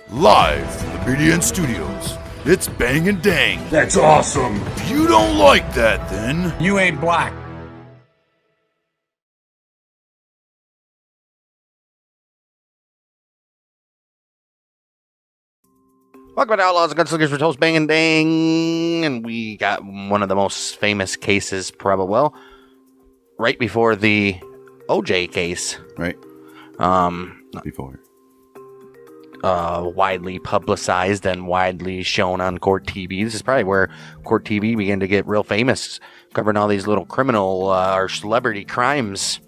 Live from the BDN Studios, it's Bang and Dang. That's awesome. If you don't like that, then You ain't black. Welcome to Outlaws Gunslingers with host Bang and Dang, and we got one of the most famous cases, probably, well, right before the OJ case. Right. Before. Widely publicized and widely shown on court TV. This is probably where court TV began to get real famous, covering all these little criminal or celebrity crimes.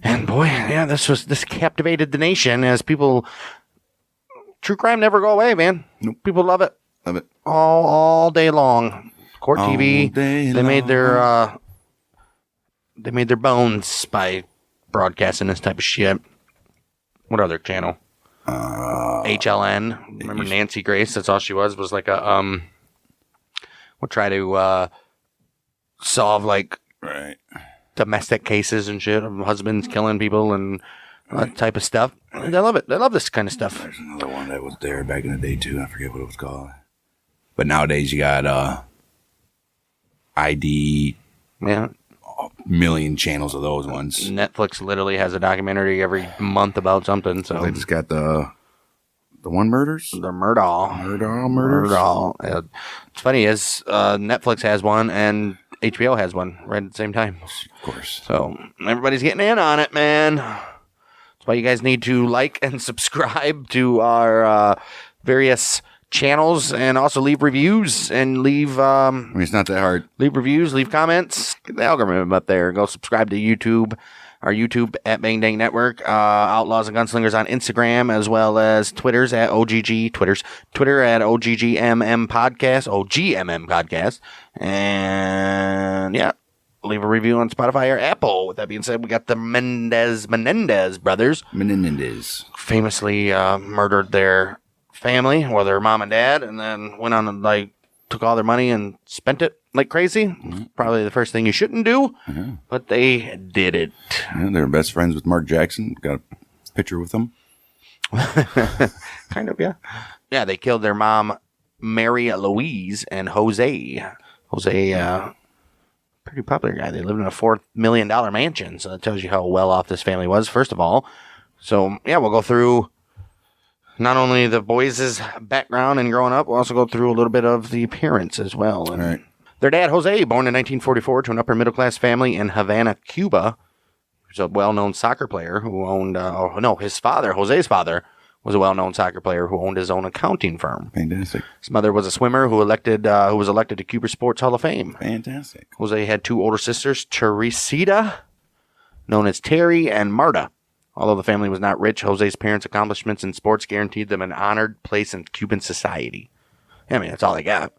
And boy, yeah, this captivated the nation as people. True crime never go away, man. Nope. People love it. Love it. All day long. Court All TV. day They made long. their bones by broadcasting this type of shit. What other channel? HLN. Remember Nancy Grace? That's all she was like a would try to solve like Right. domestic cases and shit of husbands killing people and that type of stuff. They love it. They love this kind of stuff. There's another one that was there back in the day too. I forget what it was called. But nowadays you got ID, Yeah. a million channels of those ones. Netflix literally has a documentary every month about something. So They just got the one murders. the Murdaugh. Murders. Murdaugh. It's funny is Netflix has one and HBO has one right at the same time. Of course. So everybody's getting in on it, man. That's why you guys need to like and subscribe to our various channels and also leave reviews and leave I mean, it's not that hard. leave reviews, leave comments. Get the algorithm up there. Go subscribe to YouTube, our YouTube at Bang Dang Network, Outlaws and Gunslingers on Instagram, as well as Twitter at OGMM Podcast, OGMM Podcast. And yeah, leave a review on Spotify or Apple. With that being said, we got the Menendez brothers. Menendez. Famously murdered their family, or their mom and dad, and then went on and like took all their money and spent it like crazy. Mm-hmm. Probably the first thing you shouldn't do, but they did it. Yeah, they're best friends with Mark Jackson. Got a picture with them. Kind of, yeah. Yeah, they killed their mom, Mary Louise, and Jose. Jose, pretty popular guy. They lived in a $4 million mansion, so that tells you how well off this family was, first of all. So, yeah, we'll go through not only the boys' background and growing up, we'll also go through a little bit of the parents as well. And All right. their dad, Jose, born in 1944 to an upper-middle-class family in Havana, Cuba. He was a well-known soccer player who owned... his father, Jose's father, was a well-known soccer player who owned his own accounting firm. Fantastic. His mother was a swimmer who was elected to Cuba Sports Hall of Fame. Fantastic. Jose had two older sisters, Teresita, known as Terry, and Marta. Although the family was not rich, Jose's parents' accomplishments in sports guaranteed them an honored place in Cuban society. I mean, that's all they got.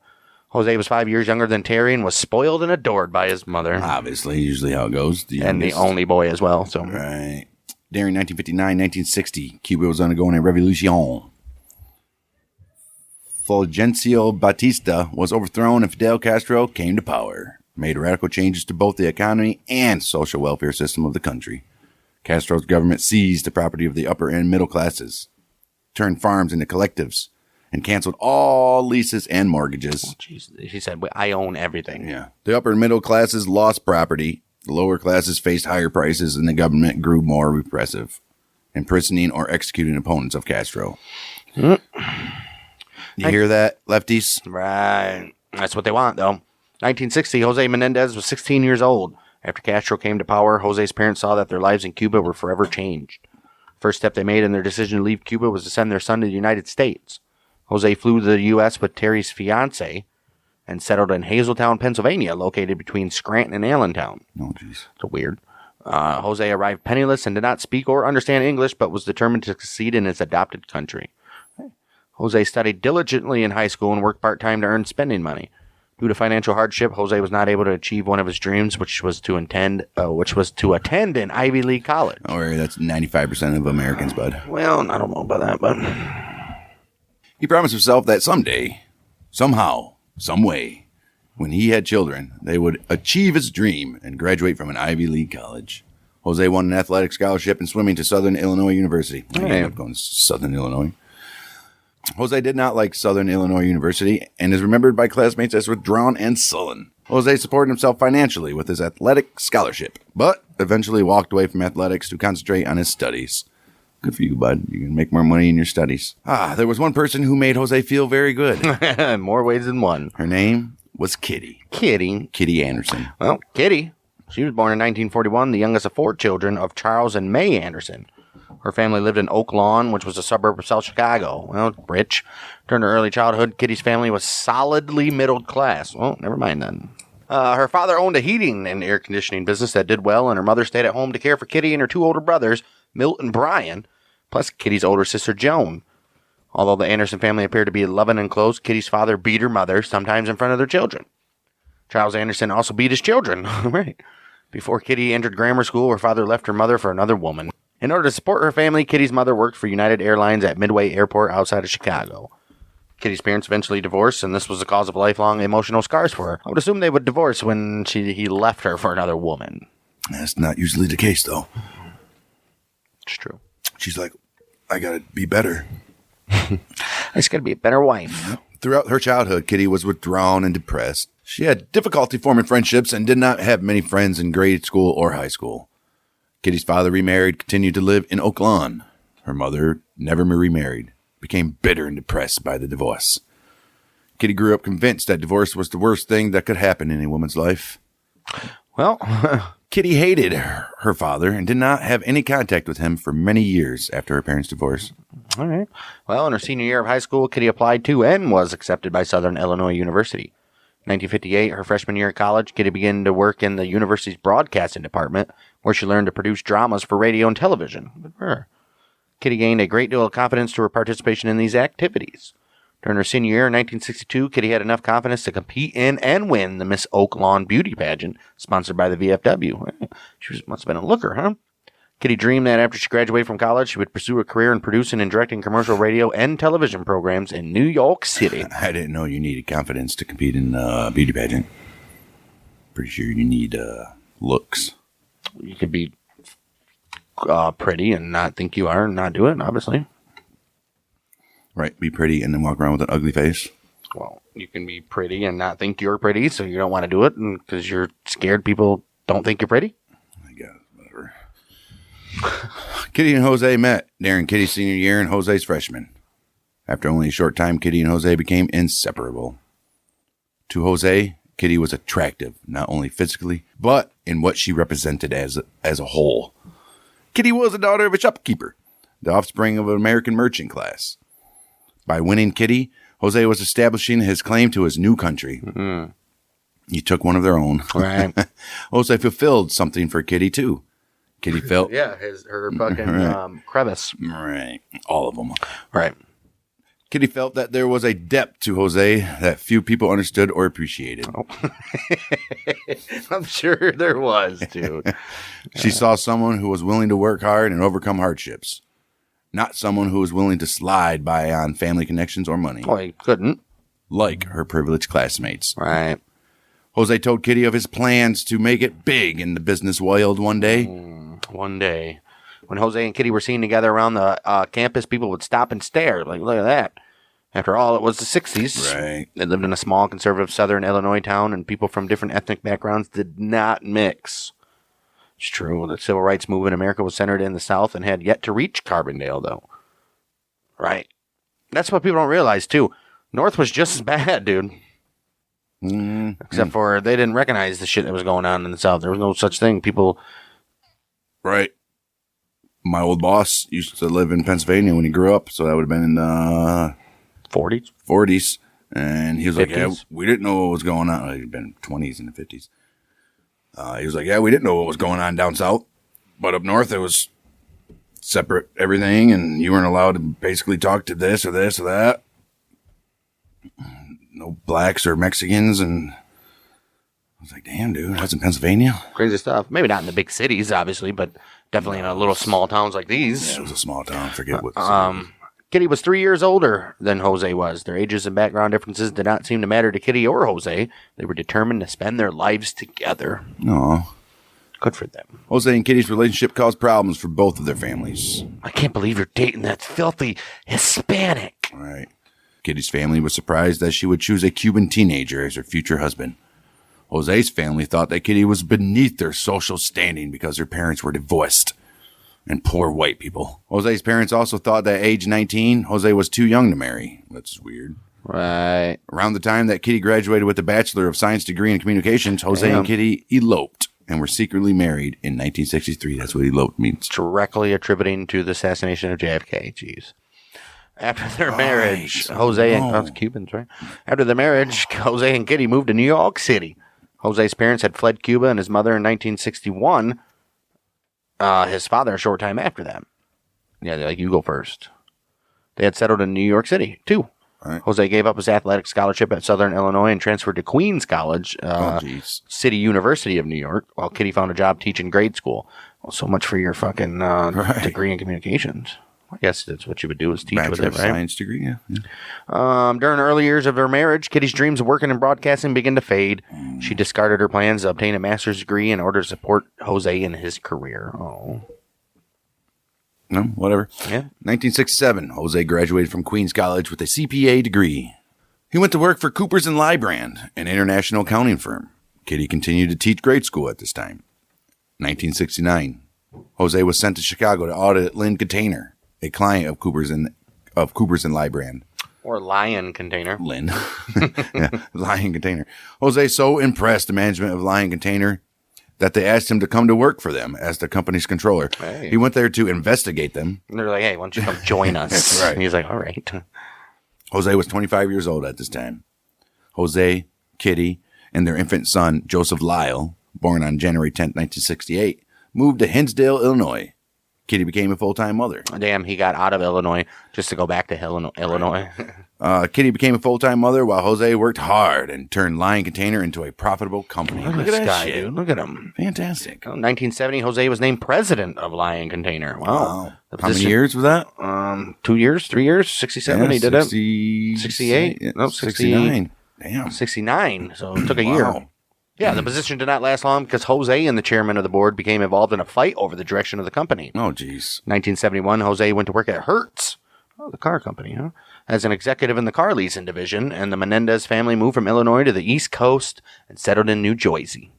Jose was 5 years younger than Terry and was spoiled and adored by his mother. Obviously, usually how it goes. And the only boy as well. So Right. During 1959-1960, Cuba was undergoing a revolution. Fulgencio Batista was overthrown and Fidel Castro came to power, made radical changes to both the economy and social welfare system of the country. Castro's government seized the property of the upper and middle classes, turned farms into collectives, and canceled all leases and mortgages. jeez, he said, I own everything. Yeah. The upper and middle classes lost property. The lower classes faced higher prices, and the government grew more repressive, imprisoning or executing opponents of Castro. You hear that, lefties? Right. That's what they want, though. 1960, Jose Menendez was 16 years old. After Castro came to power, Jose's parents saw that their lives in Cuba were forever changed. First step they made in their decision to leave Cuba was to send their son to the United States. Jose flew to the U.S. with Terry's fiancée and settled in Hazeltown, Pennsylvania, located between Scranton and Allentown. Oh, jeez. It's weird. Jose arrived penniless and did not speak or understand English, but was determined to succeed in his adopted country. Jose studied diligently in high school and worked part-time to earn spending money. Due to financial hardship, Jose was not able to achieve one of his dreams, which was to attend an Ivy League college. Or that's 95% of Americans, bud. Well, I don't know about that, but He promised himself that someday, somehow, some way, when he had children, they would achieve his dream and graduate from an Ivy League college. Jose won an athletic scholarship in swimming to Southern Illinois University. I ended up going to Southern Illinois. Jose did not like Southern Illinois University and is remembered by classmates as withdrawn and sullen. Jose supported himself financially with his athletic scholarship, but eventually walked away from athletics to concentrate on his studies. Good for you, bud. You can make more money in your studies. There was one person who made Jose feel very good. In more ways than one. Her name was Kitty. Kitty Anderson. Well, Kitty, she was born in 1941, the youngest of 4 children of Charles and May Anderson. Her family lived in Oak Lawn, which was a suburb of South Chicago. Well, rich. During her early childhood, Kitty's family was solidly middle class. Well, never mind then. Her father owned a heating and air conditioning business that did well, and her mother stayed at home to care for Kitty and her 2 older brothers, Milt and Brian, plus Kitty's older sister, Joan. Although the Anderson family appeared to be loving and close, Kitty's father beat her mother, sometimes in front of their children. Charles Anderson also beat his children. Right. Before Kitty entered grammar school, her father left her mother for another woman. In order to support her family, Kitty's mother worked for United Airlines at Midway Airport outside of Chicago. Kitty's parents eventually divorced, and this was the cause of lifelong emotional scars for her. I would assume they would divorce when he left her for another woman. That's not usually the case, though. It's true. She's like, I gotta be better. I just gotta be a better wife. Yeah. Throughout her childhood, Kitty was withdrawn and depressed. She had difficulty forming friendships and did not have many friends in grade school or high school. Kitty's father remarried, continued to live in Oak Lawn. Her mother never remarried, became bitter and depressed by the divorce. Kitty grew up convinced that divorce was the worst thing that could happen in a woman's life. Well, Kitty hated her father and did not have any contact with him for many years after her parents' divorce. All right. Well, in her senior year of high school, Kitty applied to and was accepted by Southern Illinois University. In 1958, her freshman year at college, Kitty began to work in the university's broadcasting department, where she learned to produce dramas for radio and television. Good for her. Kitty gained a great deal of confidence through her participation in these activities. During her senior year in 1962, Kitty had enough confidence to compete in and win the Miss Oak Lawn beauty pageant, sponsored by the VFW. She must have been a looker, huh? Kitty dreamed that after she graduated from college, she would pursue a career in producing and directing commercial radio and television programs in New York City. I didn't know you needed confidence to compete in a beauty pageant. Pretty sure you need looks. You could be pretty and not think you are and not do it, obviously. Right, be pretty and then walk around with an ugly face. Well, you can be pretty and not think you're pretty, so you don't want to do it because you're scared people don't think you're pretty. I guess, whatever. Kitty and Jose met during Kitty's senior year and Jose's freshman. After only a short time, Kitty and Jose became inseparable. To Jose, Kitty was attractive, not only physically, but in what she represented as a whole. Kitty was the daughter of a shopkeeper, the offspring of an American merchant class. By winning Kitty, Jose was establishing his claim to his new country. Mm-hmm. He took one of their own. Right. Jose fulfilled something for Kitty, too. Kitty felt... yeah, her fucking crevice. Right. All of them. Right. Kitty felt that there was a depth to Jose that few people understood or appreciated. Oh. I'm sure there was, dude. She saw someone who was willing to work hard and overcome hardships. Not someone who was willing to slide by on family connections or money. Well, he couldn't. Like her privileged classmates. Right. Jose told Kitty of his plans to make it big in the business world one day. One day. When Jose and Kitty were seen together around the campus, people would stop and stare. Like, look at that. After all, it was the 60s. Right. They lived in a small, conservative southern Illinois town, and people from different ethnic backgrounds did not mix. It's true. The civil rights movement in America was centered in the South and had yet to reach Carbondale, though. Right. That's what people don't realize, too. North was just as bad, dude. Mm-hmm. Except for they didn't recognize the shit that was going on in the South. There was no such thing. People... Right. My old boss used to live in Pennsylvania when he grew up, so that would have been in the... 40s? 40s. And he was 50s? Like, yeah, we didn't know what was going on. He'd been 20s and the 50s. He was like, yeah, we didn't know what was going on down south. But up north, it was separate everything, and you weren't allowed to basically talk to this or this or that. No blacks or Mexicans, and I was like, damn, dude, that's in Pennsylvania? Crazy stuff. Maybe not in the big cities, obviously, but definitely in a little small towns like these. Yeah, it was a small town. Forget what Kitty was 3 years older than Jose was. Their ages and background differences did not seem to matter to Kitty or Jose. They were determined to spend their lives together. Aw. Good for them. Jose and Kitty's relationship caused problems for both of their families. I can't believe you're dating that filthy Hispanic. Right. Kitty's family was surprised that she would choose a Cuban teenager as her future husband. Jose's family thought that Kitty was beneath their social standing because her parents were divorced. And poor white people. Jose's parents also thought that at age 19, Jose was too young to marry. That's weird. Right. Around the time that Kitty graduated with a Bachelor of Science degree in Communications, Jose and Kitty eloped and were secretly married in 1963. That's what eloped means. Directly attributing to the assassination of JFK. Jeez. After their marriage, Jose and that's Cubans, right? After the marriage, Jose and Kitty moved to New York City. Jose's parents had fled Cuba and his mother in 1961. His father a short time after that. Yeah, they're like, you go first. They had settled in New York City, too. Right. Jose gave up his athletic scholarship at Southern Illinois and transferred to Queens College, City University of New York, while Kitty found a job teaching grade school. Well, so much for your fucking degree in communications. I guess that's what you would do is teach Bachelor with it, of right? Science degree, yeah. During the early years of their marriage, Kitty's dreams of working in broadcasting began to fade. She discarded her plans to obtain a master's degree in order to support Jose in his career. Oh. No, whatever. Yeah. 1967, Jose graduated from Queens College with a CPA degree. He went to work for Coopers & Lybrand, an international accounting firm. Kitty continued to teach grade school at this time. 1969, Jose was sent to Chicago to audit Lynn Container, a client of Coopers and Lybrand. Or Lion Container. Lynn. Yeah, Lion Container. Jose so impressed the management of Lion Container that they asked him to come to work for them as the company's controller. Hey. He went there to investigate them. And they're like, hey, why don't you come join us? That's right. And he's like, all right. Jose was 25 years old at this time. Jose, Kitty, and their infant son, Joseph Lyle, born on January 10, 1968, moved to Hinsdale, Illinois. Kitty became a full-time mother. Damn, he got out of Illinois just to go back to Illinois. Kitty became a full-time mother while Jose worked hard and turned Lion Container into a profitable company. Look at this guy, dude. Look at him. Fantastic. 1970, Jose was named president of Lion Container. Wow. How many years was that? 2 years, 3 years, 67 he did it. 68? Yeah, Nope, 69. Damn. 69, so it took a year. Yeah, the position did not last long because Jose and the chairman of the board became involved in a fight over the direction of the company. Oh, geez. 1971, Jose went to work at Hertz, the car company, as an executive in the car leasing division, and the Menendez family moved from Illinois to the East Coast and settled in New Jersey.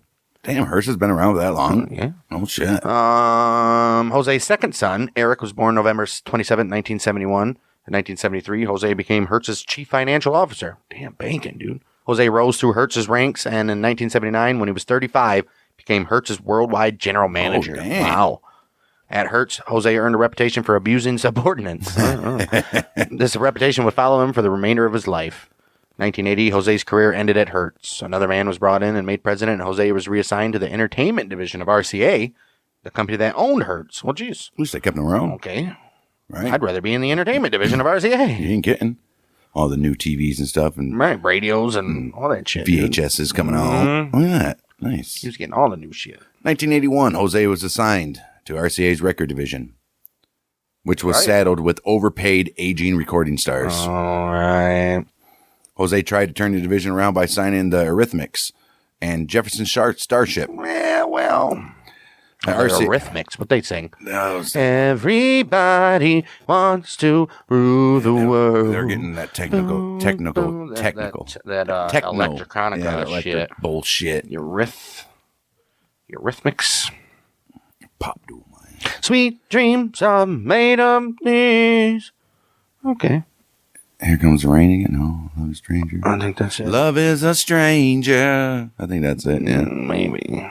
Damn, Hertz has been around that long. Yeah. Oh, shit. Jose's second son, Erik, was born November 27, 1971. In 1973, Jose became Hertz's chief financial officer. Damn, banking, dude. Jose rose through Hertz's ranks, and in 1979, when he was 35, became Hertz's worldwide general manager. Oh, dang. Wow. At Hertz, Jose earned a reputation for abusing subordinates. This reputation would follow him for the remainder of his life. 1980, Jose's career ended at Hertz. Another man was brought in and made president, and Jose was reassigned to the entertainment division of RCA, the company that owned Hertz. Well, geez. At least they kept him around. Okay. Right. I'd rather be in the entertainment division of RCA. You ain't getting all the new TVs and stuff and Right, radios and all that shit. VHS is coming out. Look at that. Nice. He was getting all the new shit. 1981, Jose was assigned to RCA's record division, which was saddled with overpaid aging recording stars. All right. Jose tried to turn the division around by signing the Eurythmics and Jefferson Starship. Yeah, well. Eurythmics, what they sing. Everybody wants to rule the world. They're getting that technical That techno. electronica electric shit. bullshit. Eurythmics. Pop dual mine. Sweet dreams are made of these. Okay. Here comes the rain again. No, love is a stranger. I think that's it. Love is a stranger. I think that's it. Yeah, Maybe.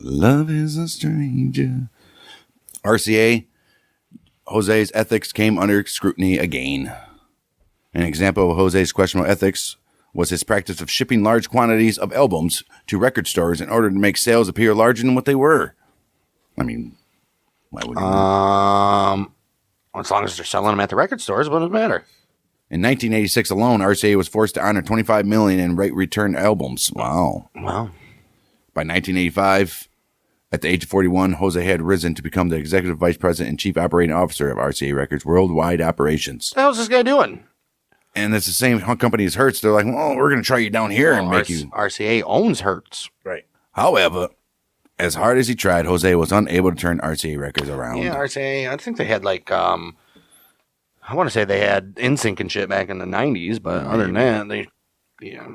Love is a stranger. RCA, Jose's ethics came under scrutiny again. An example of Jose's questionable ethics was his practice of shipping large quantities of albums to record stores in order to make sales appear larger than what they were. I mean, why would you? As long as they're selling them at the record stores, what does it matter? In 1986 alone, RCA was forced to honor $25 million in return albums. Wow. Wow. By 1985, at the age of 41, Jose had risen to become the executive vice president and chief operating officer of RCA Records worldwide operations. What the hell's this guy doing? And it's the same company as Hertz. They're like, well, we're going to try you down here and make you. RCA owns Hertz. Right. However, as hard as he tried, Jose was unable to turn RCA Records around. Yeah, RCA. I think they had like I want to say they had NSYNC and shit back in the 90s, but other than that, yeah.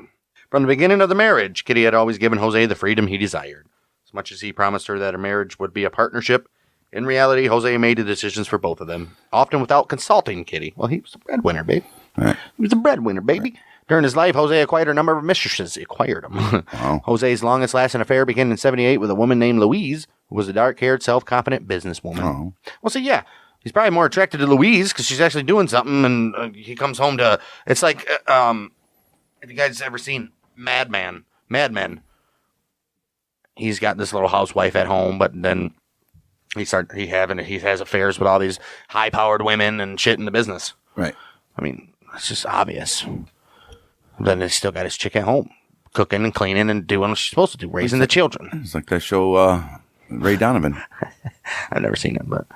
From the beginning of the marriage, Kitty had always given Jose the freedom he desired. As much as he promised her that a marriage would be a partnership, in reality, Jose made the decisions for both of them, often without consulting Kitty. Well, he was a breadwinner, babe. Right. He was a breadwinner, baby. Right. During his life, Jose acquired a number of mistresses. He acquired them. Wow. Jose's longest-lasting affair began in 1978 with a woman named Louise, who was a dark-haired, self-confident businwoman. Oh. Well, so yeah, he's probably more attracted to Louise because she's actually doing something, and he comes home to... It's like, have you guys ever seen Mad Men? He's got this little housewife at home, but then he has affairs with all these high-powered women and shit in the business. Right. I mean, it's just obvious. Then he's still got his chick at home, cooking and cleaning and doing what she's supposed to do, raising the children. It's like that show, Ray Donovan. I've never seen it, but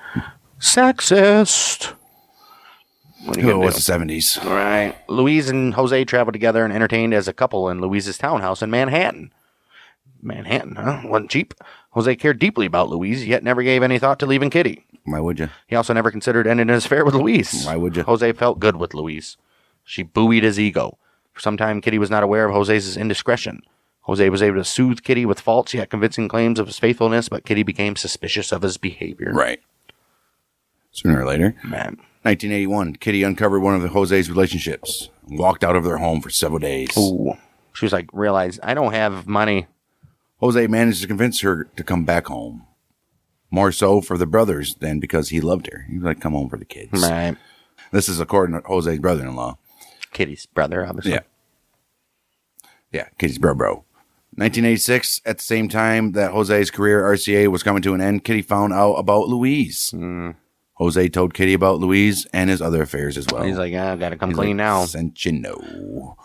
sexist. It was the 70s. Right. Louise and Jose traveled together and entertained as a couple in Louise's townhouse in Manhattan. Manhattan, huh? Wasn't cheap. Jose cared deeply about Louise, yet never gave any thought to leaving Kitty. Why would you? He also never considered ending his affair with Louise. Why would you? Jose felt good with Louise. She buoyed his ego. For some time, Kitty was not aware of Jose's indiscretion. Jose was able to soothe Kitty with false yet convincing claims of his faithfulness, but Kitty became suspicious of his behavior. Right. Sooner or later. Man. 1981, Kitty uncovered one of Jose's relationships and walked out of their home for several days. Ooh. She was like, realized, I don't have money. Jose managed to convince her to come back home. More so for the brothers than because he loved her. He was like, come home for the kids. Right. This is according to Jose's brother-in-law. Kitty's brother, obviously. Yeah. Yeah, Kitty's bro. 1986, at the same time that Jose's career at RCA was coming to an end, Kitty found out about Louise. Jose told Kitty about Louise and his other affairs as well. He's like, I gotta come clean now. Sent you know.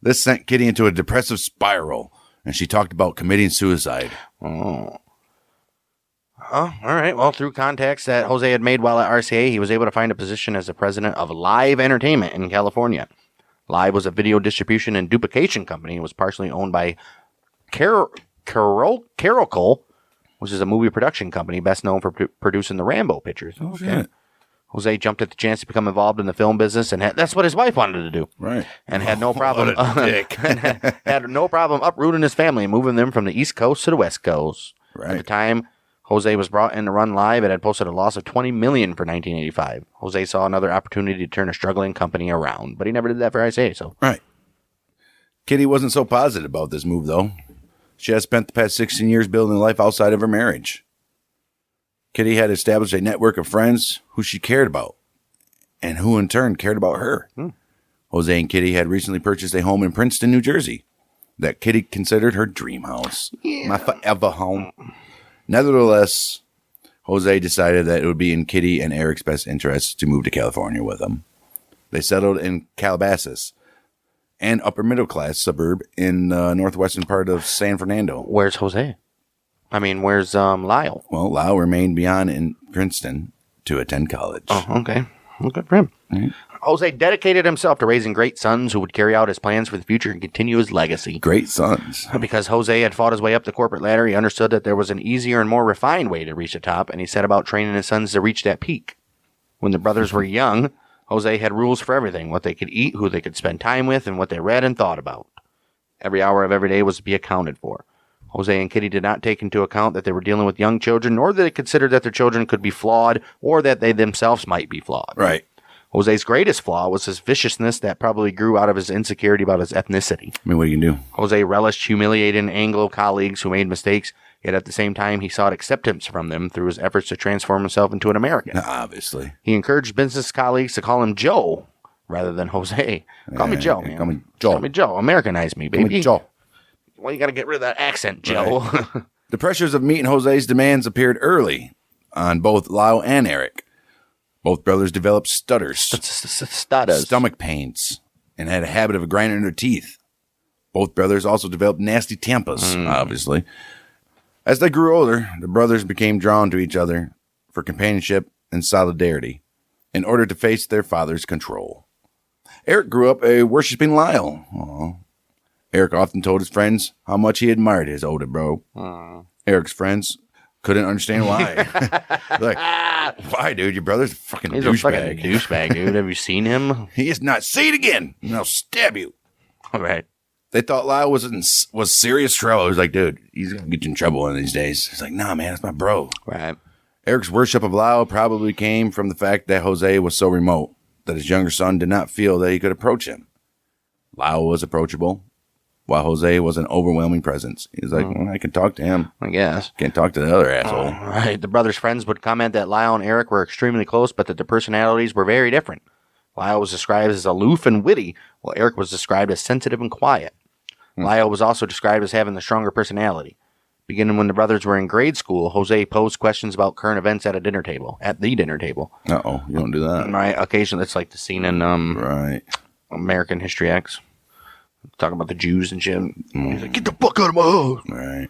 This sent Kitty into a depressive spiral, and she talked about committing suicide. Oh, all right. Well, through contacts that Jose had made while at RCA, he was able to find a position as the president of Live Entertainment in California. Live was a video distribution and duplication company and was partially owned by Caracol, which is a movie production company best known for producing the Rambo pictures. Okay. Shit. Jose jumped at the chance to become involved in the film business, and that's what his wife wanted to do. Right. And had no problem. What a dick. had no problem uprooting his family and moving them from the East Coast to the West Coast. Right. At the time Jose was brought in to run Live, it had posted a loss of $20 million for 1985. Jose saw another opportunity to turn a struggling company around, but he never did that for RCA. So. Right. Kitty wasn't so positive about this move, though. She had spent the past 16 years building a life outside of her marriage. Kitty had established a network of friends who she cared about, and who in turn cared about her. Jose and Kitty had recently purchased a home in Princeton, New Jersey, that Kitty considered her dream house. Yeah. My forever home. Nevertheless, Jose decided that it would be in Kitty and Eric's best interest to move to California with them. They settled in Calabasas, an upper-middle-class suburb in the northwestern part of San Fernando. Where's Jose? I mean, where's Lyle? Well, Lyle remained beyond in Princeton to attend college. Oh, okay. Well, good for him. Mm-hmm. Jose dedicated himself to raising great sons who would carry out his plans for the future and continue his legacy. Great sons. Because Jose had fought his way up the corporate ladder, he understood that there was an easier and more refined way to reach the top, and he set about training his sons to reach that peak. When the brothers were young, Jose had rules for everything, what they could eat, who they could spend time with, and what they read and thought about. Every hour of every day was to be accounted for. Jose and Kitty did not take into account that they were dealing with young children, nor that they considered that their children could be flawed, or that they themselves might be flawed. Right. Jose's greatest flaw was his viciousness that probably grew out of his insecurity about his ethnicity. I mean, what you can do? Jose relished humiliating Anglo colleagues who made mistakes, yet at the same time he sought acceptance from them through his efforts to transform himself into an American. Obviously. He encouraged business colleagues to call him Joe rather than Jose. Call me Joe, man. Call me Joe. Call me Joe. Americanize me, baby. Call me Joe. Well, you got to get rid of that accent, Joe. Right. The pressures of meeting Jose's demands appeared early on both Lyle and Eric. Both brothers developed stutters, stomach pains, and had a habit of grinding their teeth. Both brothers also developed nasty tempers, obviously. As they grew older, the brothers became drawn to each other for companionship and solidarity in order to face their father's control. Eric grew up a worshiping Lyle. Aww. Eric often told his friends how much he admired his older bro. Eric's friends couldn't understand why. Like, why, dude? Your brother's a fucking He's a fucking douchebag. douchebag, dude. Have you seen him? He is not. Say it again, and I'll stab you. All right. They thought Lyle was serious trouble. He was like, dude, he's going to get you in trouble one of these days. He's like, nah, man, that's my bro. Right. Eric's worship of Lyle probably came from the fact that Jose was so remote that his younger son did not feel that he could approach him. Lyle was approachable, while Jose was an overwhelming presence. He was like, well, I can talk to him. I guess. Can't talk to the other asshole. Right. The brothers' friends would comment that Lyle and Eric were extremely close, but that their personalities were very different. Lyle was described as aloof and witty, while Eric was described as sensitive and quiet. Lyle was also described as having the stronger personality. Beginning when the brothers were in grade school, Jose posed questions about current events at the dinner table. Uh-oh, you don't do that. Right. Occasionally, it's like the scene in Right. American History X. Talking about the Jews and shit. He's like, get the fuck out of my house. Right.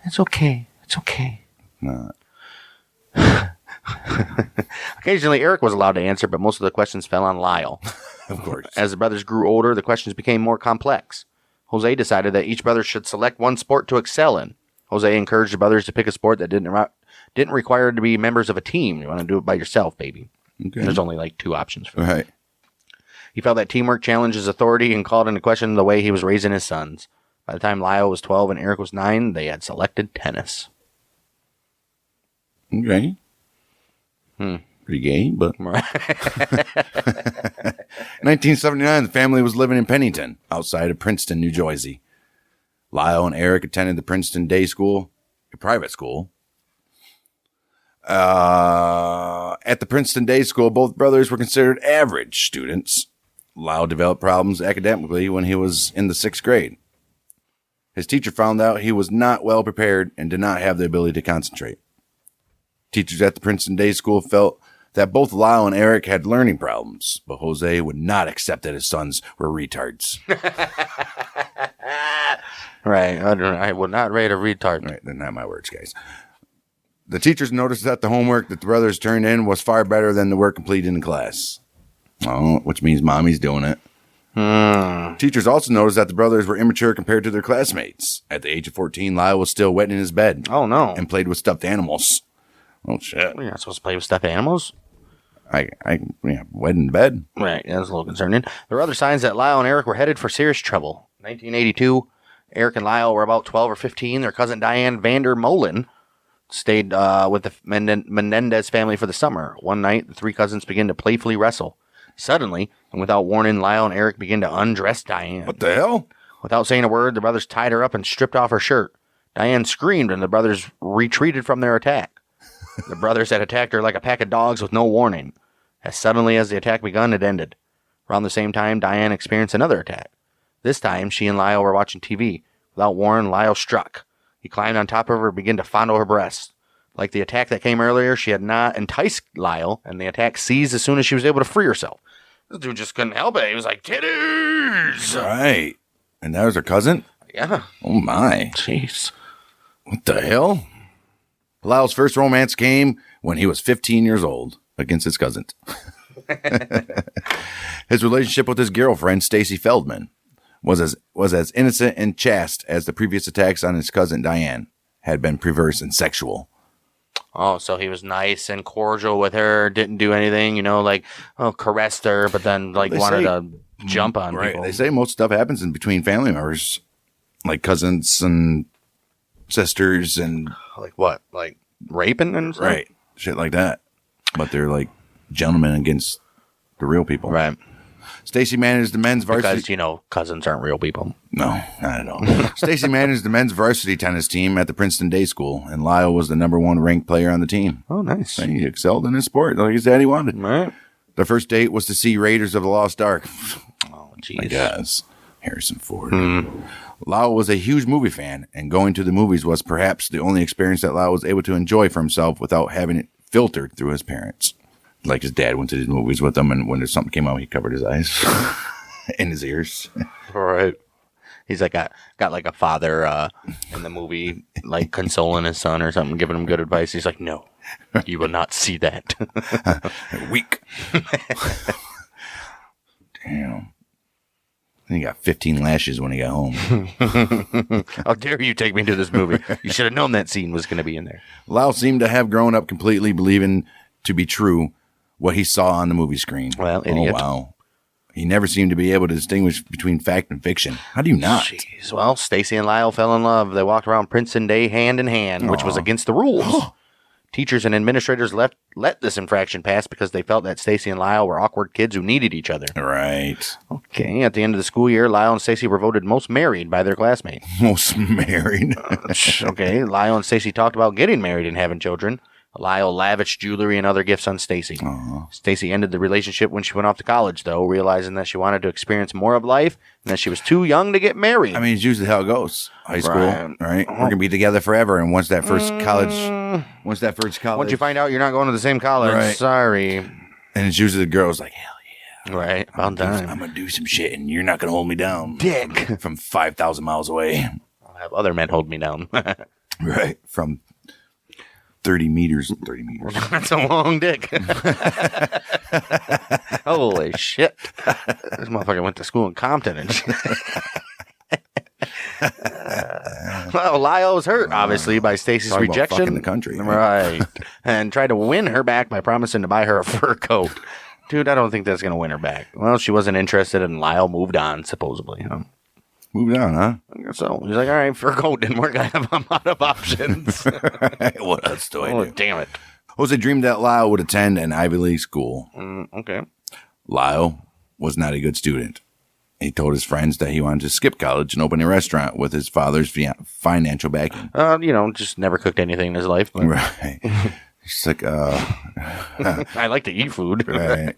It's okay. It's okay. Not. Occasionally, Eric was allowed to answer, but most of the questions fell on Lyle. Of course. As the brothers grew older, the questions became more complex. Jose decided that each brother should select one sport to excel in. Jose encouraged the brothers to pick a sport that didn't require to be members of a team. You want to do it by yourself, baby. Okay. There's only like 2 options for that. Right. He felt that teamwork challenged his authority and called into question the way he was raising his sons. By the time Lyle was 12 and Eric was 9, they had selected tennis. Okay. Pretty gay, but... 1979, the family was living in Pennington, outside of Princeton, New Jersey. Lyle and Eric attended the Princeton Day School, a private school. At the Princeton Day School, both brothers were considered average students. Lyle developed problems academically when he was in the 6th grade. His teacher found out he was not well prepared and did not have the ability to concentrate. Teachers at the Princeton Day School felt that both Lyle and Eric had learning problems, but Jose would not accept that his sons were retards. Right. I would not rate a retard. Right, they're not my words, guys. The teachers noticed that the homework that the brothers turned in was far better than the work completed in class. Oh, which means mommy's doing it. Teachers also noticed that the brothers were immature compared to their classmates. At the age of 14, Lyle was still wet in his bed. Oh, no. And played with stuffed animals. Oh, shit. You're not supposed to play with stuffed animals? Wet in bed. Right. That's a little concerning. There were other signs that Lyle and Eric were headed for serious trouble. 1982, Eric and Lyle were about 12 or 15. Their cousin Diane Vander Molen stayed with the Menendez family for the summer. One night, the 3 cousins began to playfully wrestle. Suddenly, and without warning, Lyle and Eric began to undress Diane. What the hell? Without saying a word, the brothers tied her up and stripped off her shirt. Diane screamed, and the brothers retreated from their attack. The brothers had attacked her like a pack of dogs with no warning. As suddenly as the attack begun, it ended. Around the same time, Diane experienced another attack. This time, she and Lyle were watching TV. Without warning, Lyle struck. He climbed on top of her and began to fondle her breasts. Like the attack that came earlier, she had not enticed Lyle, and the attack ceased as soon as she was able to free herself. This dude just couldn't help it. He was like, titties! Right. And that was her cousin? Yeah. Oh, my. Jeez. What the hell? Lyle's first romance came when he was 15 years old against his cousin. His relationship with his girlfriend, Stacy Feldman, was as innocent and chaste as the previous attacks on his cousin, Diane, had been perverse and sexual. Oh, so he was nice and cordial with her, didn't do anything, caressed her, but then wanted to jump on people. They say most stuff happens in between family members, like cousins and sisters and... Like what? Like raping and stuff? Right. Shit like that. But they're like gentlemen against the real people. Right. Stacy managed the men's varsity... Because, cousins aren't real people. No, not at all. Stacy managed the men's varsity tennis team at the Princeton Day School, and Lyle was the number 1 ranked player on the team. Oh, nice. He excelled in his sport, like his daddy wanted. Right. Their first date was to see Raiders of the Lost Ark. Oh, jeez. I guess. Harrison Ford. Lyle was a huge movie fan, and going to the movies was perhaps the only experience that Lyle was able to enjoy for himself without having it filtered through his parents. Like his dad went to these movies with him, and when there's something came out, he covered his eyes and his ears. All right. He's like got like a father in the movie, like consoling his son or something, giving him good advice. He's like, no, you will not see that. Weak. Damn. He got 15 lashes when he got home. How dare you take me to this movie? You should have known that scene was going to be in there. Lyle seemed to have grown up completely believing to be true what he saw on the movie screen. Well, idiot. Oh, wow. He never seemed to be able to distinguish between fact and fiction. How do you not? Jeez. Well, Stacy and Lyle fell in love. They walked around Princeton Day hand in hand, which was against the rules. Teachers and administrators let this infraction pass because they felt that Stacy and Lyle were awkward kids who needed each other. Right. Okay, at the end of the school year, Lyle and Stacy were voted most married by their classmates. Most married. Okay, Lyle and Stacy talked about getting married and having children. Lyle lavished jewelry and other gifts on Stacy. Stacy ended the relationship when she went off to college, though, realizing that she wanted to experience more of life and that she was too young to get married. I mean, it's usually how it goes. High school, right? We're gonna be together forever, and once that first college, once you find out you're not going to the same college, Right. Sorry. and it's usually the girls like, hell yeah, Right, about time. I'm gonna do some shit, and you're not gonna hold me down, Dick. from 5,000 miles away, I'll have other men hold me down. right? From 30 meters. That's a long dick. Holy shit. This motherfucker went to school in Compton and shit. Well, Lyle was hurt, obviously, by Stacy's Talk about rejection. fucking the country. Right. And tried to win her back by promising to buy her a fur coat. Dude, I don't think that's going to win her back. Well, she wasn't interested, and Lyle moved on, supposedly. Moved on, huh? I guess so. He's like, all right, fur coat didn't work. I'm out of options. What else do I Oh, do? damn it. Jose dreamed that Lyle would attend an Ivy League school. Okay. Lyle was not a good student. He told his friends that he wanted to skip college and open a restaurant with his father's financial backing. Just never cooked anything in his life. But Right. He's like, I like to eat food. right.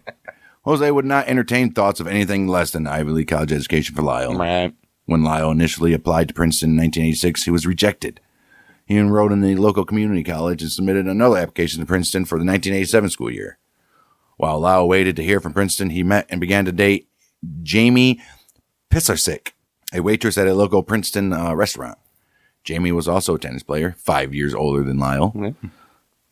Jose would not entertain thoughts of anything less than Ivy League college education for Lyle. Right. When Lyle initially applied to Princeton in 1986, he was rejected. He enrolled in the local community college and submitted another application to Princeton for the 1987 school year. While Lyle waited to hear from Princeton, he met and began to date Jamie Pisarcik, a waitress at a local Princeton restaurant. Jamie was also a tennis player, 5 years older than Lyle. Mm-hmm.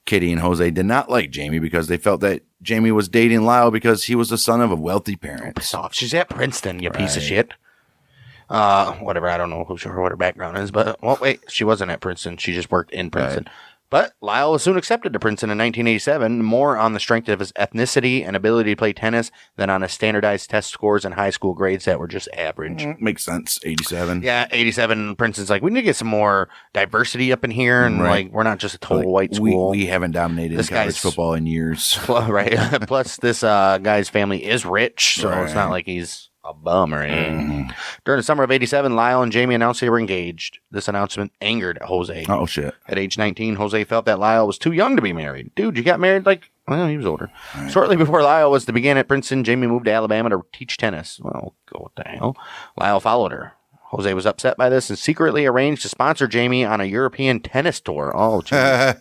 Kitty and Jose did not like Jamie because they felt that Jamie was dating Lyle because he was the son of a wealthy parent. Soft. She's at Princeton, you piece of shit. Whatever. I don't know what her background is, but well, wait, she wasn't at Princeton. She just worked in Princeton. Right. But Lyle was soon accepted to Princeton in 1987, more on the strength of his ethnicity and ability to play tennis than on his standardized test scores and high school grades that were just average. Makes sense. 87. Yeah, 87. Princeton's like, we need to get some more diversity up in here, and like, we're not just a total white school. We haven't dominated college football in years. Right. Plus, this guy's family is rich, so it's not like he's a bum or anything. During the summer of 87, Lyle and Jamie announced they were engaged. This announcement angered Jose. Oh, shit. At age 19, Jose felt that Lyle was too young to be married. Dude, you got married well, he was older. Right. Shortly before Lyle was to begin at Princeton, Jamie moved to Alabama to teach tennis. Well, what the hell? Lyle followed her. Jose was upset by this and secretly arranged to sponsor Jamie on a European tennis tour. Oh, geez.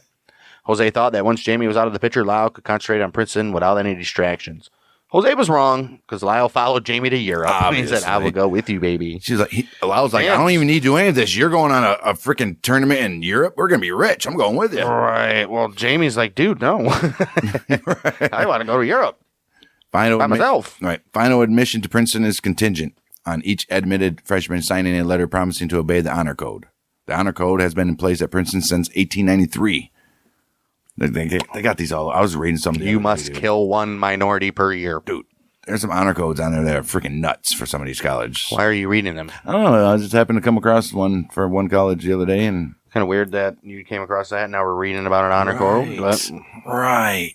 Jose thought that once Jamie was out of the picture, Lyle could concentrate on Princeton without any distractions. Jose was wrong because Lyle followed Jamie to Europe. Obviously. He said, I will go with you, baby. She's like, Lyle's like, I don't even need to do any of this. You're going on a freaking tournament in Europe. We're going to be rich. I'm going with you. Right. Well, Jamie's like, dude, no. Right. I want to go to Europe by myself. Right. Final admission to Princeton is contingent on each admitted freshman signing a letter promising to obey the honor code. The honor code has been in place at Princeton since 1893. They got these all. I was reading something. You must kill one minority per year. Dude, there's some honor codes on there that are freaking nuts for some of these colleges. Why are you reading them? I don't know. I just happened to come across one for one college the other day. And kind of weird that you came across that. Now we're reading about an honor code. But... Right.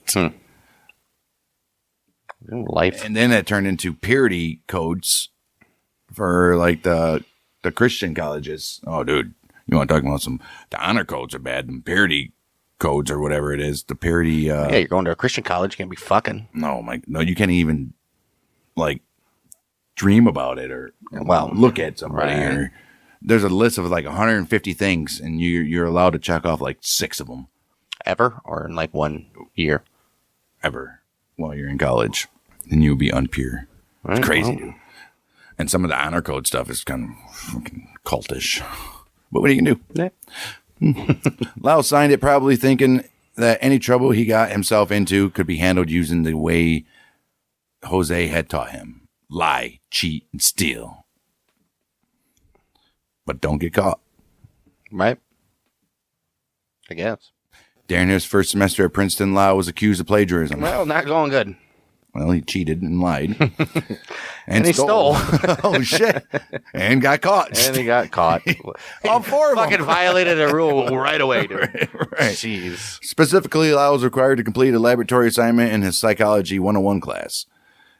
Life. And then that turned into purity codes for like the Christian colleges. Oh, dude. You want to talk about the honor codes are bad. The purity codes or whatever it is, the parody. Yeah, you're going to a Christian college, you can't be fucking. No, you can't even like dream about it or look at somebody. Right. Or there's a list of like 150 things, and you're allowed to check off like 6 of them. Ever, or in like 1 year? Ever, while you're in college, then you'll be unpure. Right, it's crazy, dude. And some of the honor code stuff is kind of fucking cultish. But what are you gonna do? Yeah. Lyle signed it probably thinking that any trouble he got himself into could be handled using the way Jose had taught him. Lie, cheat, and steal. but don't get caught. Right? I guess. During his first semester at Princeton, Lyle was accused of plagiarism. Well, not going good. Well, he cheated and lied. And he stole. Oh, shit. And got caught. And he got caught. All four of them. Fucking violated a rule right away, dude. Right. Jeez. Specifically, Lyle was required to complete a laboratory assignment in his Psychology 101 class,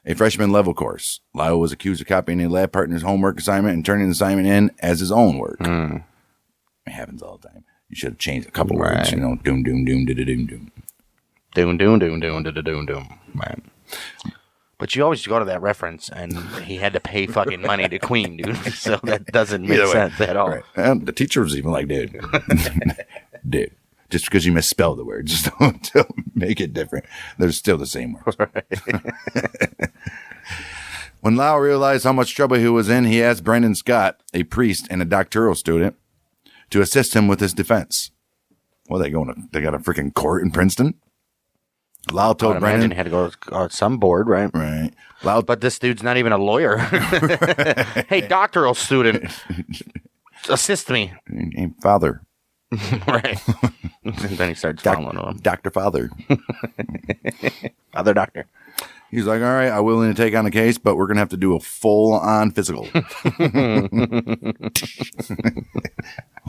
a freshman level course. Lyle was accused of copying a lab partner's homework assignment and turning the assignment in as his own work. It happens all the time. You should have changed a couple words, you know, doom, doom, doom, doom, doom, doom. Doom, doom, doom, doom, doom, doom, doom. Right. But you always go to that reference, and he had to pay fucking money to Queen, dude. So that doesn't make sense at all. Right. And the teacher was even like, dude, dude, just because you misspelled the word, just don't make it different. They're still the same words. Right. When Lyle realized how much trouble he was in, he asked Brendan Scott, a priest and a doctoral student, to assist him with his defense. Well, they got a freaking court in Princeton? Lyle told Brendan had to go to some board, right? Right. Lyle, but this dude's not even a lawyer. Hey, doctoral student, assist me. Hey, Father. Right. And then he starts following him. Dr. Father. Other doctor. He's like, all right, I'm willing to take on the case, but we're going to have to do a full-on physical.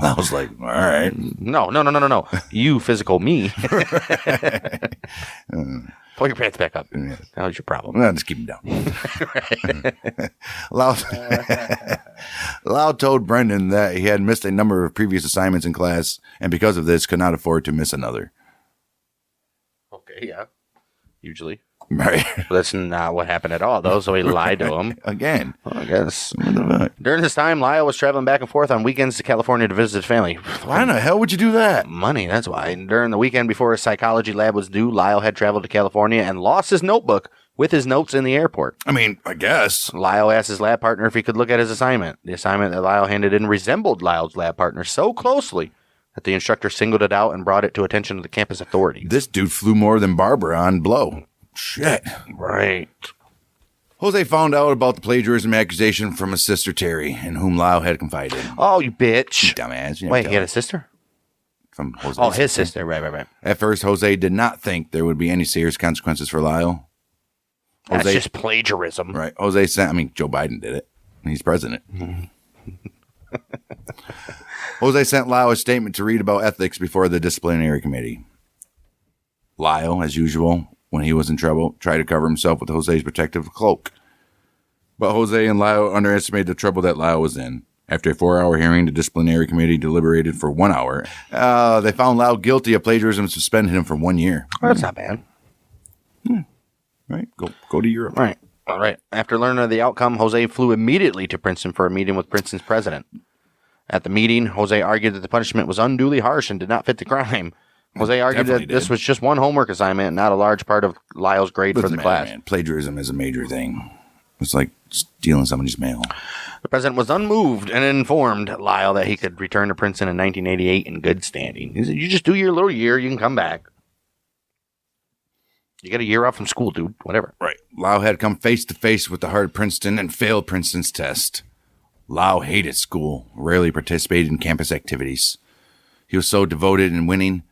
I was like, all right. No. You physical me. Pull your pants back up. Yeah. That was your problem. No, just keep them down. Lyle told Brendan that he had missed a number of previous assignments in class, and because of this, could not afford to miss another. Okay, yeah. Usually. Right. That's not what happened at all, though, so he lied to him. Again. Well, I guess. What the fuck? During this time, Lyle was traveling back and forth on weekends to California to visit his family. Why in the hell would you do that? Money, that's why. And during the weekend before his psychology lab was due, Lyle had traveled to California and lost his notebook with his notes in the airport. I mean, I guess. Lyle asked his lab partner if he could look at his assignment. The assignment that Lyle handed in resembled Lyle's lab partner so closely that the instructor singled it out and brought it to attention of the campus authorities. This dude flew more than Barbara on blow. Shit. Right. Jose found out about the plagiarism accusation from his sister Terry, in whom Lyle had confided. Oh, you bitch. You dumbass. You Wait, he had a sister? From Jose. Oh, his sister. Right. At first, Jose did not think there would be any serious consequences for Lyle. That's just plagiarism. Right. Joe Biden did it. He's president. Jose sent Lyle a statement to read about ethics before the disciplinary committee. Lyle, as usual, when he was in trouble, tried to cover himself with Jose's protective cloak. But Jose and Lyle underestimated the trouble that Lyle was in. After a 4-hour hearing, the disciplinary committee deliberated for 1 hour. They found Lyle guilty of plagiarism and suspended him for 1 year. Oh, that's not bad. Right. Go to Europe. Right. All right. After learning of the outcome, Jose flew immediately to Princeton for a meeting with Princeton's president. At the meeting, Jose argued that the punishment was unduly harsh and did not fit the crime. Jose argued that this was just one homework assignment and not a large part of Lyle's grade for the class. Man. Plagiarism is a major thing. It's like stealing somebody's mail. The president was unmoved and informed Lyle that he could return to Princeton in 1988 in good standing. He said, you just do your little year, you can come back. You get a year off from school, dude. Whatever. Right. Lyle had come face to face with the hard Princeton and failed Princeton's test. Lyle hated school, rarely participated in campus activities. He was so devoted in winning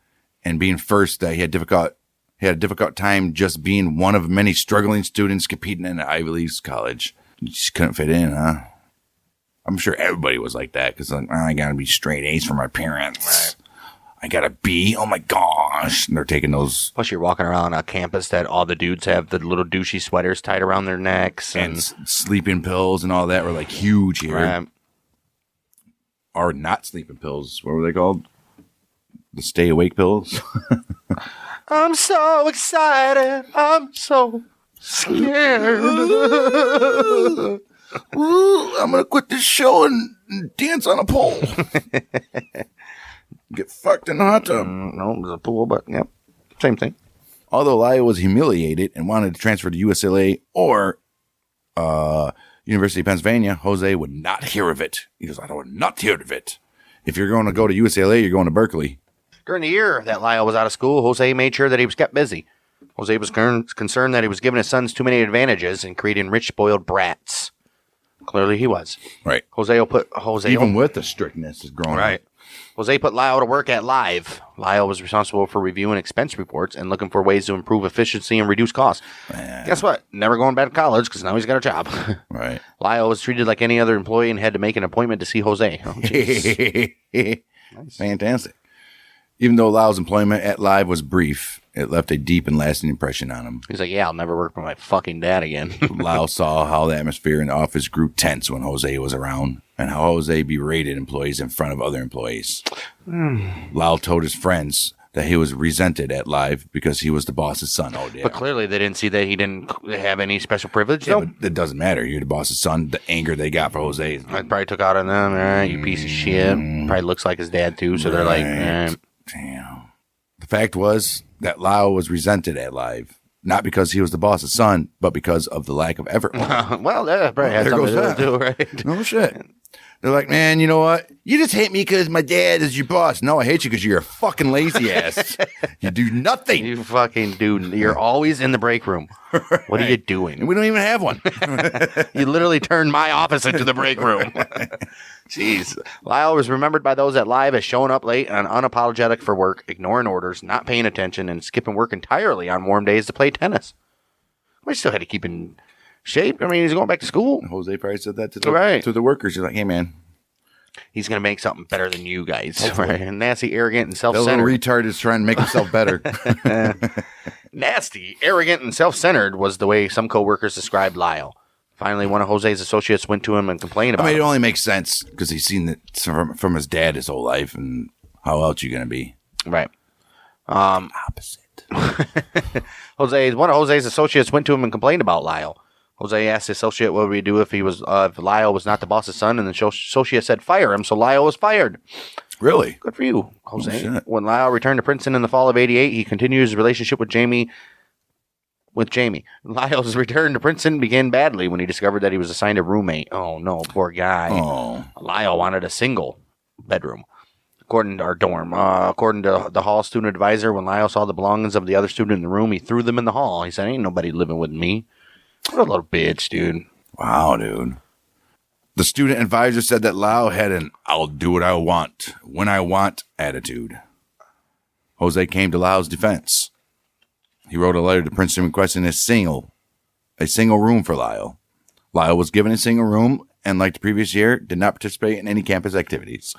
and being first that he had a difficult time just being one of many struggling students competing in an Ivy League college. You just couldn't fit in, huh? I'm sure everybody was like that because I got to be straight A's for my parents. Right. I got a B. Oh my gosh. And they're taking those. Plus, you're walking around a campus that all the dudes have the little douchey sweaters tied around their necks. And sleeping pills and all that were like huge here. Right. Or not sleeping pills. What were they called? The stay awake pills. I'm so excited. I'm so scared. Ooh, I'm going to quit this show and dance on a pole. Get fucked in the hot tub. No, it was a pool, but yep. Same thing. Although Lyle was humiliated and wanted to transfer to UCLA or University of Pennsylvania, Jose would not hear of it. He goes, I would not hear of it. If you're going to go to UCLA, you're going to Berkeley. During the year that Lyle was out of school, Jose made sure that he was kept busy. Jose was concerned that he was giving his sons too many advantages and creating rich, spoiled brats. Clearly he was. Right. Even with the strictness is growing right. Jose put Lyle to work at Live. Lyle was responsible for reviewing expense reports and looking for ways to improve efficiency and reduce costs. Guess what? Never going back to college because now he's got a job. Right. Lyle was treated like any other employee and had to make an appointment to see Jose. Oh, nice. Fantastic. Even though Lyle's employment at Live was brief, it left a deep and lasting impression on him. He's like, yeah, I'll never work for my fucking dad again. Lyle saw how the atmosphere in the office grew tense when Jose was around, and how Jose berated employees in front of other employees. Lyle told his friends that he was resented at Live because he was the boss's son. Oh, yeah. But clearly they didn't see that he didn't have any special privilege, Yeah, though. but it doesn't matter. You're the boss's son. The anger they got for Jose. I probably took out on them. All right, you piece of shit. Probably looks like his dad, too, so they're like, Damn. The fact was that Lyle was resented at Live, not because he was the boss's son, but because of the lack of effort. Well, that probably had something to do, right? No shit. They're like, man, you know what? You just hate me because my dad is your boss. No, I hate you because you're a fucking lazy ass. You do nothing. You fucking do. You're always in the break room. Right. What are you doing? And we don't even have one. You literally turned my office into the break room. Jeez. Lyle was remembered by those at Live as showing up late and unapologetic for work, ignoring orders, not paying attention, and skipping work entirely on warm days to play tennis. We still had to keep in shape. I mean, he's going back to school. Jose probably said that to the workers. He's like, hey, man. He's going to make something better than you guys. Right? And nasty, arrogant, and That self-centered. little retard is trying to make himself better. Nasty, arrogant, and self-centered was the way some coworkers described Lyle. Finally, one of Jose's associates went to him and complained about it him. only makes sense because he's seen it from his dad his whole life, and how else you going to be? Right. Opposite. One of Jose's associates went to him and complained about Lyle. Jose asked the associate what would he do if Lyle was not the boss's son, and the associate said fire him, so Lyle was fired. Really? Good for you, Jose. When Lyle returned to Princeton in the fall of '88, he continued his relationship with Jamie. Lyle's return to Princeton began badly when he discovered that he was assigned a roommate. Oh, no, poor guy. Oh. Lyle wanted a single bedroom. According to the hall student advisor, when Lyle saw the belongings of the other student in the room, he threw them in the hall. He said, ain't nobody living with me. What a little bitch, dude. Wow, dude. The student advisor said that Lyle had an I'll do what I want, when I want attitude. Jose came to Lyle's defense. He wrote a letter to Princeton requesting a single room for Lyle. Lyle was given a single room and, like the previous year, did not participate in any campus activities.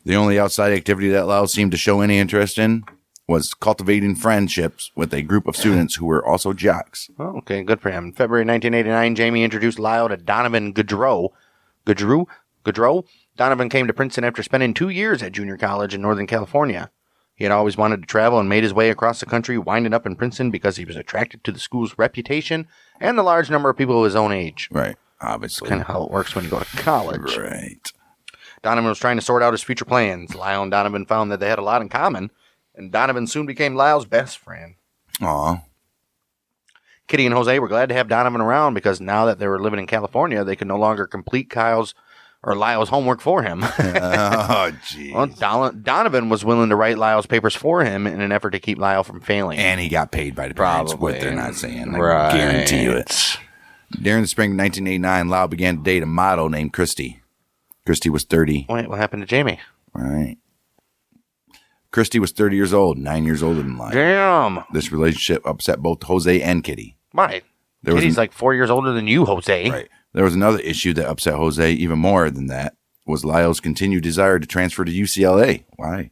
The only outside activity that Lyle seemed to show any interest in was cultivating friendships with a group of students who were also jocks. Oh, okay, good for him. In February 1989, Jamie introduced Lyle to Donovan Goodrow. Goodrow? Donovan came to Princeton after spending 2 years at junior college in Northern California. He had always wanted to travel and made his way across the country, winding up in Princeton because he was attracted to the school's reputation and the large number of people of his own age. Right, obviously. Kind of how it works when you go to college. Right. Donovan was trying to sort out his future plans. Lyle and Donovan found that they had a lot in common, and Donovan soon became Lyle's best friend. Aw. Kitty and Jose were glad to have Donovan around because now that they were living in California, they could no longer complete Lyle's homework for him. Oh, jeez. Well, Donovan was willing to write Lyle's papers for him in an effort to keep Lyle from failing. And he got paid by the parents, Probably. what they're not saying. I Right. guarantee you it. During the spring of 1989, Lyle began to date a model named Christy. Christy was 30. Wait, what happened to Jamie? Right. Christy was 30 years old, 9 years older than Lyle. Damn. This relationship upset both Jose and Kitty. Why? Kitty's like 4 years older than you, Jose. Right. There was another issue that upset Jose even more than that, was Lyle's continued desire to transfer to UCLA. Why?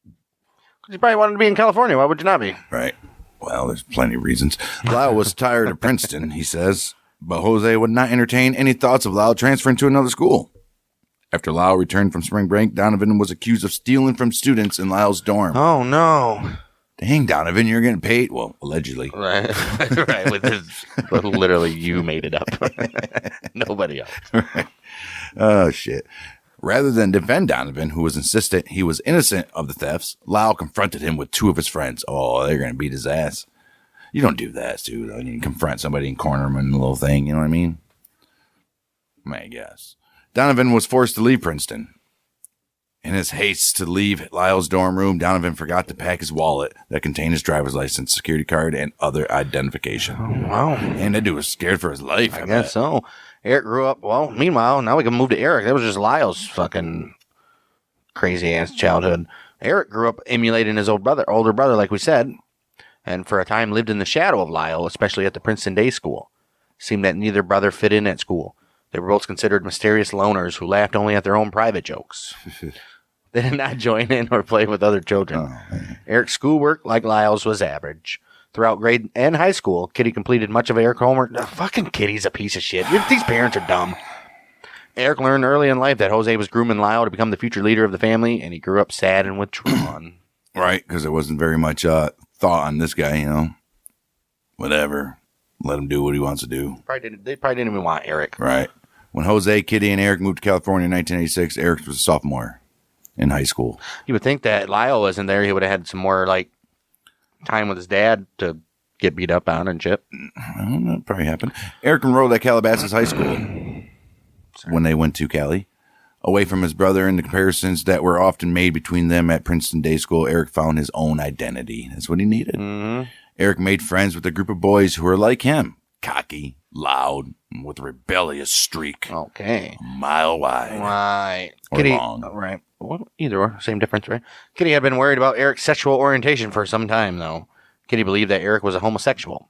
Because you probably wanted to be in California. Why would you not be? Right. Well, there's plenty of reasons. Lyle was tired of Princeton, he says, but Jose would not entertain any thoughts of Lyle transferring to another school. After Lyle returned from spring break, Donovan was accused of stealing from students in Lyle's dorm. Oh, no. Dang, Donovan, you're getting paid. Well, allegedly. Right. Right. With his, literally, you made it up. Nobody else. Right. Oh, shit. Rather than defend Donovan, who was insistent he was innocent of the thefts, Lyle confronted him with two of his friends. Oh, they're going to beat his ass. You don't do that, dude. You confront somebody and corner him in a little thing. You know what I mean? I guess. Donovan was forced to leave Princeton. In his haste to leave Lyle's dorm room, Donovan forgot to pack his wallet that contained his driver's license, security card, and other identification. Oh, wow. And that dude was scared for his life. I guess so. Eric grew up, well, meanwhile, now we can move to Eric. That was just Lyle's fucking crazy-ass childhood. Eric grew up emulating his older brother, like we said, and for a time lived in the shadow of Lyle, especially at the Princeton Day School. Seemed that neither brother fit in at school. They were both considered mysterious loners who laughed only at their own private jokes. They did not join in or play with other children. Oh, Eric's schoolwork, like Lyle's, was average. Throughout grade and high school, Kitty completed much of Eric's homework. Fucking Kitty's a piece of shit. These parents are dumb. Eric learned early in life that Jose was grooming Lyle to become the future leader of the family, and he grew up sad and withdrawn. Right, because there wasn't very much thought on this guy, you know. Whatever. Let him do what he wants to do. They probably didn't even want Eric. Right. When Jose, Kitty, and Eric moved to California in 1986, Eric was a sophomore in high school. You would think that Lyle wasn't there. He would have had some more, time with his dad to get beat up on and shit. I don't know. It probably happened. Eric enrolled at Calabasas High School when they went to Cali. Away from his brother and the comparisons that were often made between them at Princeton Day School, Eric found his own identity. That's what he needed. Mm-hmm. Eric made friends with a group of boys who were like him. Cocky, loud, and with a rebellious streak. Okay. A mile wide. Right. Or Kitty, long. Right. Well, either or. Same difference, right? Kitty had been worried about Eric's sexual orientation for some time, though. Kitty believed that Eric was a homosexual.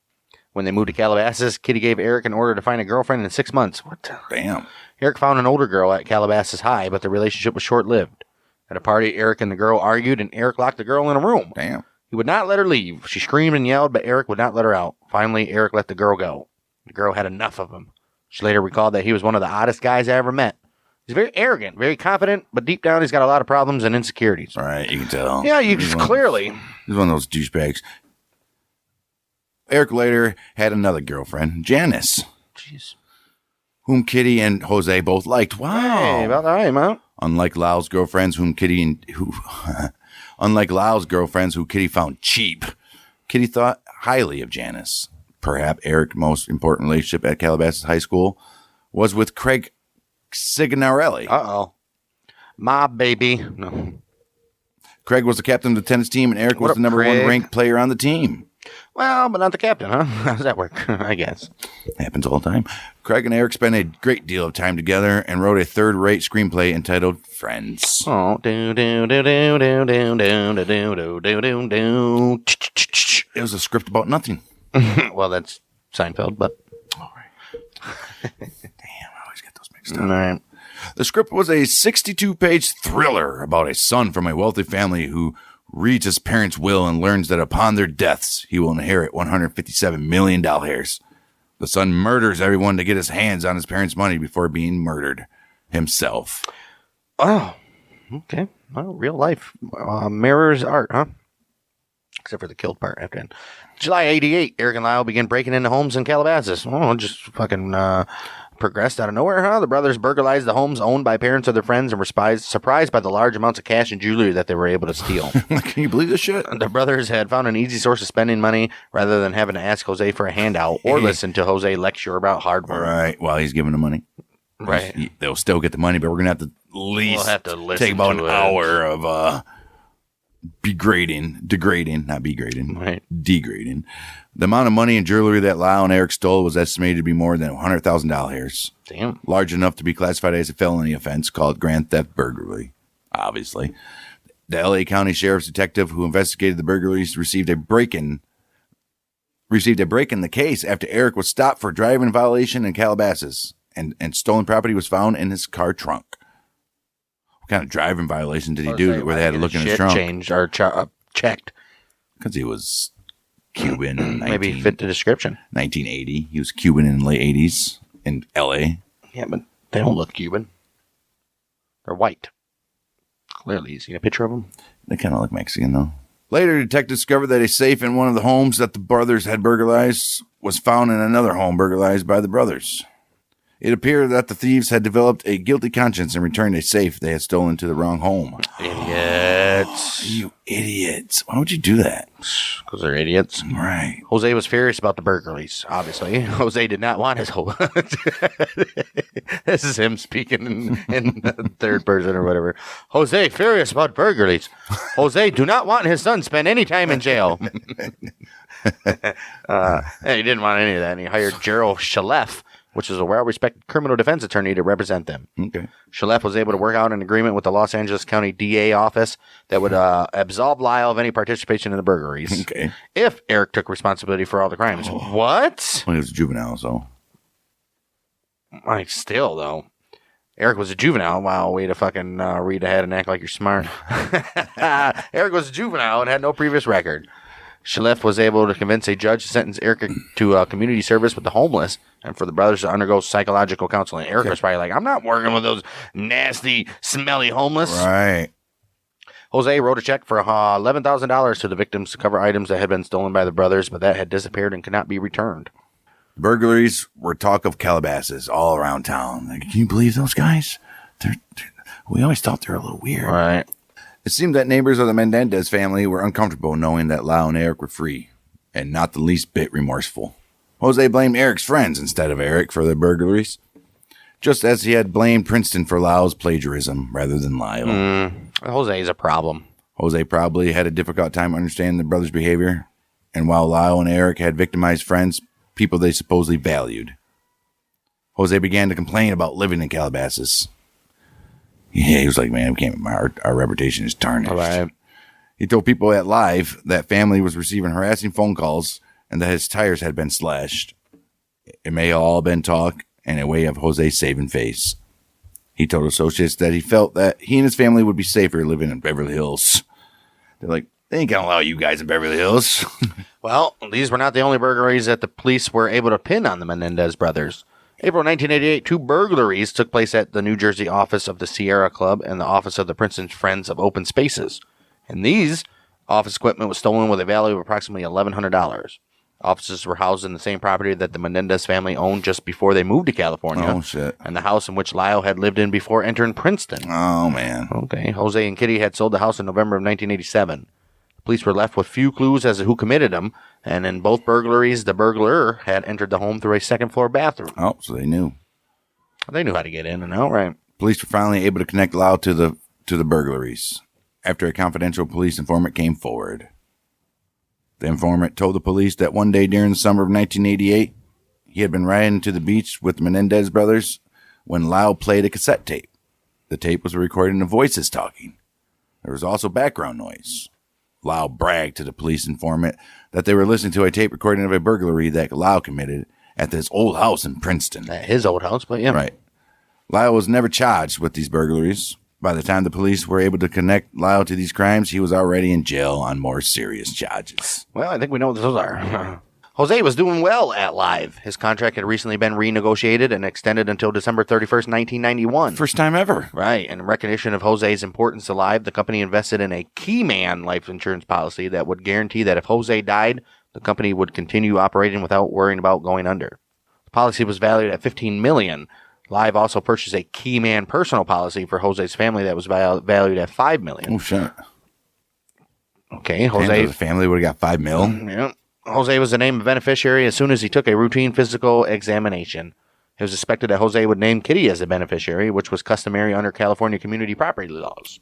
When they moved to Calabasas, Kitty gave Eric an order to find a girlfriend in 6 months. What? Damn. Eric found an older girl at Calabasas High, but the relationship was short-lived. At a party, Eric and the girl argued, and Eric locked the girl in a room. Damn. He would not let her leave. She screamed and yelled, but Eric would not let her out. Finally, Eric let the girl go. The girl had enough of him. She later recalled that he was one of the oddest guys I ever met. He's very arrogant, very confident, but deep down he's got a lot of problems and insecurities. All right, you can tell. Yeah, you just clearly. He's one of those douchebags. Eric later had another girlfriend, Janice. Jeez. Whom Kitty and Jose both liked. Wow. Hey, about time, huh? Unlike Lyle's girlfriends, who Kitty found cheap, Kitty thought highly of Janice. Perhaps Eric's most important relationship at Calabasas High School was with Craig Signarelli. Uh-oh. My baby. No. Craig was the captain of the tennis team, and Eric was the number one ranked player on the team. Well, but not the captain, huh? How does that work? I guess. Happens all the time. Craig and Eric spent a great deal of time together and wrote a third-rate screenplay entitled Friends. Oh, do do do do do do do do do do do do. It was a script about nothing. Well, that's Seinfeld, but All right. Damn, I always get those mixed all up. right. The script was a 62-page thriller about a son from a wealthy family who reads his parents' will and learns that upon their deaths, he will inherit $157 million. The son murders everyone to get his hands on his parents' money before being murdered himself. Oh, okay. Well, real life mirrors art, huh? Except for the killed part after end. July 88, Erik and Lyle began breaking into homes in Calabasas. Oh, just fucking progressed out of nowhere, huh? The brothers burglarized the homes owned by parents of their friends and were surprised by the large amounts of cash and jewelry that they were able to steal. Can you believe this shit? The brothers had found an easy source of spending money rather than having to ask Jose for a handout or listen to Jose lecture about hard work. Right, while he's giving the money. Right. They'll still get the money, but we're going to have to at least listen take about to an hour of degrading, Right. degrading. The amount of money and jewelry that Lyle and Eric stole was estimated to be more than $100,000. Damn. Large enough to be classified as a felony offense called grand theft burglary, obviously. The L.A. County Sheriff's detective who investigated the burglaries received a break in the case after Eric was stopped for driving violation in Calabasas, and stolen property was found in his car trunk. What kind of driving violation did he do where they had to look in his trunk? Changed or checked. Because he was Cuban in Maybe fit the description. 1980. He was Cuban in the late 80s in L.A. Yeah, but they don't look Cuban. They're white. Clearly, you seen a picture of them? They kind of look Mexican, though. Later, detectives discovered that a safe in one of the homes that the brothers had burglarized was found in another home burglarized by the brothers. It appeared that the thieves had developed a guilty conscience and returned a safe they had stolen to the wrong home. Idiots. You idiots. Why would you do that? Because they're idiots. Right. Jose was furious about the burglaries, obviously. Jose did not want his whole... This is him speaking in the third person or whatever. Jose, furious about burglaries. Jose do not want his son spend any time in jail. And he didn't want any of that, and he hired Gerald Shaleff, which is a well-respected criminal defense attorney, to represent them. Okay. Shaleff was able to work out an agreement with the Los Angeles County DA office that would absolve Lyle of any participation in the burglaries. Okay. If Erik took responsibility for all the crimes. What? Well, he was a juvenile, so. Like, still, though. Erik was a juvenile. Wow, way to fucking read ahead and act like you're smart. Erik was a juvenile and had no previous record. Shaleff was able to convince a judge to sentence Erik to community service with the homeless and for the brothers to undergo psychological counseling. Erik was probably like, I'm not working with those nasty, smelly homeless. Right. Jose wrote a check for $11,000 to the victims to cover items that had been stolen by the brothers, but that had disappeared and could not be returned. Burglaries were talk of Calabasas all around town. Like, can you believe those guys? We always thought they were a little weird. Right. It seemed that neighbors of the Menendez family were uncomfortable knowing that Lyle and Erik were free, and not the least bit remorseful. Jose blamed Erik's friends instead of Erik for the burglaries, just as he had blamed Princeton for Lyle's plagiarism rather than Lyle. Jose's a problem. Jose probably had a difficult time understanding the brothers' behavior, and while Lyle and Erik had victimized friends, people they supposedly valued, Jose began to complain about living in Calabasas. Yeah, he was like, man, our reputation is tarnished. Right. He told people at Live that family was receiving harassing phone calls and that his tires had been slashed. It may have all been talk and a way of Jose saving face. He told associates that he felt that he and his family would be safer living in Beverly Hills. They're like, they ain't gonna allow you guys in Beverly Hills. Well, these were not the only burglaries that the police were able to pin on the Menendez brothers. April 1988, 2 burglaries took place at the New Jersey office of the Sierra Club and the office of the Princeton Friends of Open Spaces. And these office equipment was stolen with a value of approximately $1,100. Offices were housed in the same property that the Menendez family owned just before they moved to California. Oh, shit. And the house in which Lyle had lived in before entering Princeton. Oh, man. Okay. Jose and Kitty had sold the house in November of 1987. Police were left with few clues as to who committed them, and in both burglaries, the burglar had entered the home through a second-floor bathroom. Oh, so they knew. They knew how to get in and out, right? Police were finally able to connect Lyle to the burglaries after a confidential police informant came forward. The informant told the police that one day during the summer of 1988, he had been riding to the beach with the Menendez brothers when Lyle played a cassette tape. The tape was a recording of voices talking. There was also background noise. Lyle bragged to the police informant that they were listening to a tape recording of a burglary that Lyle committed at this old house in Princeton. At his old house, but yeah. Right. Lyle was never charged with these burglaries. By the time the police were able to connect Lyle to these crimes, he was already in jail on more serious charges. Well, I think we know what those are. Jose was doing well at Live. His contract had recently been renegotiated and extended until December 31st, 1991. First time ever. Right. In recognition of Jose's importance to Live, the company invested in a key man life insurance policy that would guarantee that if Jose died, the company would continue operating without worrying about going under. The policy was valued at $15 million. Live also purchased a key man personal policy for Jose's family that was valued at $5 million. Oh, shit. Okay, Jose. The family would have got $5 million. Yeah. Jose was the named beneficiary as soon as he took a routine physical examination. It was expected that Jose would name Kitty as the beneficiary, which was customary under California community property laws.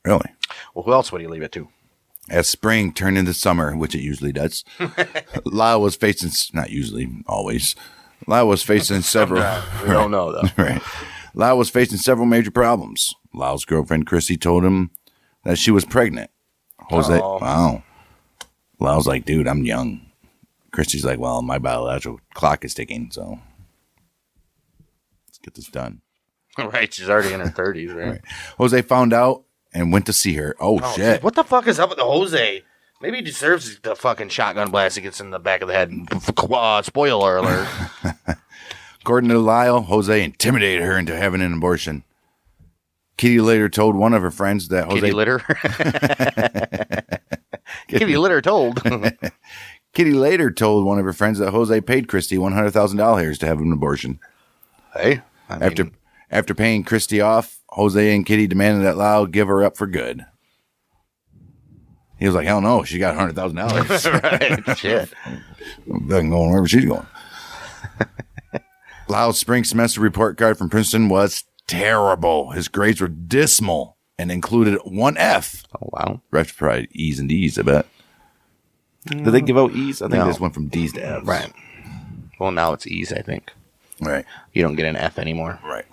Really? Well, who else would he leave it to? As spring turned into summer, which it usually does, Lyle was facing, not usually, always, Lyle was facing several. We don't know, though. Right. Lyle was facing several major problems. Lyle's girlfriend, Chrissy, told him that she was pregnant. Jose, wow. Lyle's like, dude, I'm young. Chrissy's like, well, my biological clock is ticking, so let's get this done. Right, she's already in her 30s, right? Jose found out and went to see her. Oh, shit. What the fuck is up with the Jose? Maybe he deserves the fucking shotgun blast he gets in the back of the head. Spoiler alert. According to Lyle, Jose intimidated her into having an abortion. Kitty later told one of her friends that Jose... Kitty litter? Kitty litter told. Kitty later told one of her friends that Jose paid Christy $100,000 to have an abortion. Hey, I mean, After paying Christie off, Jose and Kitty demanded that Lyle give her up for good. He was like, hell no, she got $100,000. right? Shit. Doesn't go wherever she's going. Lyle's spring semester report card from Princeton was terrible. His grades were dismal and included one F. Oh, wow. Rest probably E's and D's, I bet. Did they give out E's? I think No. they just went from D's to F's. Right. Well, now it's E's, I think. Right. You don't get an F anymore. Right.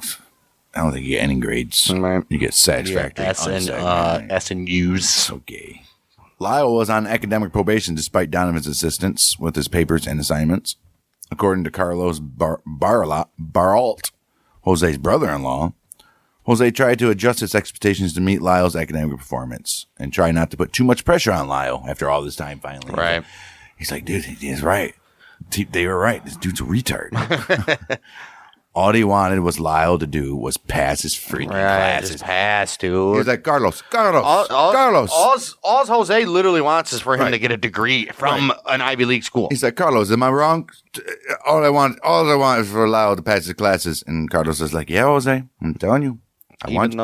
I don't think you get any grades. Right. You get satisfactory. S and unsatisfactory. S and U's. So gay. Lyle was on academic probation despite Donovan's assistance with his papers and assignments. According to Carlos Baralt, Jose's brother-in-law, Jose tried to adjust his expectations to meet Lyle's academic performance and try not to put too much pressure on Lyle after all this time finally. Right. He's like, dude, he's right. They were right. This dude's a retard. All he wanted was Lyle to do was pass his freaking classes. Just pass, dude. He's like, Carlos. All Jose literally wants is for him to get a degree from an Ivy League school. He's like, Carlos, am I wrong? All I want is for Lyle to pass his classes. And Carlos is like, yeah, Jose, I'm telling you. I want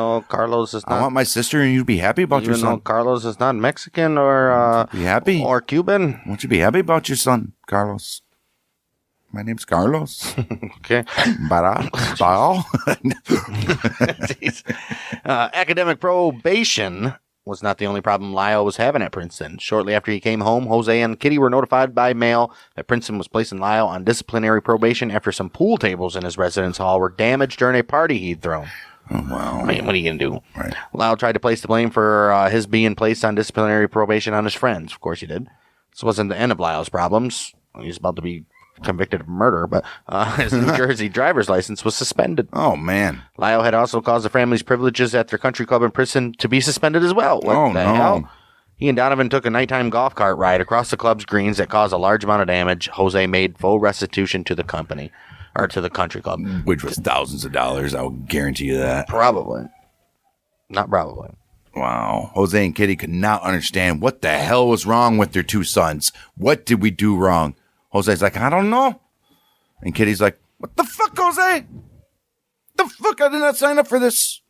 my sister and you to be happy about your son. Even though Carlos is not Mexican or be happy or Cuban. Won't you be happy about your son, Carlos? My name's Carlos. Okay. Academic probation was not the only problem Lyle was having at Princeton. Shortly after he came home, Jose and Kitty were notified by mail that Princeton was placing Lyle on disciplinary probation after some pool tables in his residence hall were damaged during a party he'd thrown. Oh, wow. I mean, what are you going to do? Right. Lyle tried to place the blame for his being placed on disciplinary probation on his friends. Of course he did. This wasn't the end of Lyle's problems. He was about to be convicted of murder, but his New Jersey driver's license was suspended. Oh, man. Lyle had also caused the family's privileges at their country club in Princeton to be suspended as well. What the hell? He and Donovan took a nighttime golf cart ride across the club's greens that caused a large amount of damage. Jose made full restitution to the company, or to the country club. Which was thousands of dollars, I will guarantee you that. Probably. Not probably. Wow. Jose and Kitty could not understand what the hell was wrong with their two sons. What did we do wrong? Jose's like, I don't know. And Kitty's like, what the fuck, Jose? The fuck? I did not sign up for this.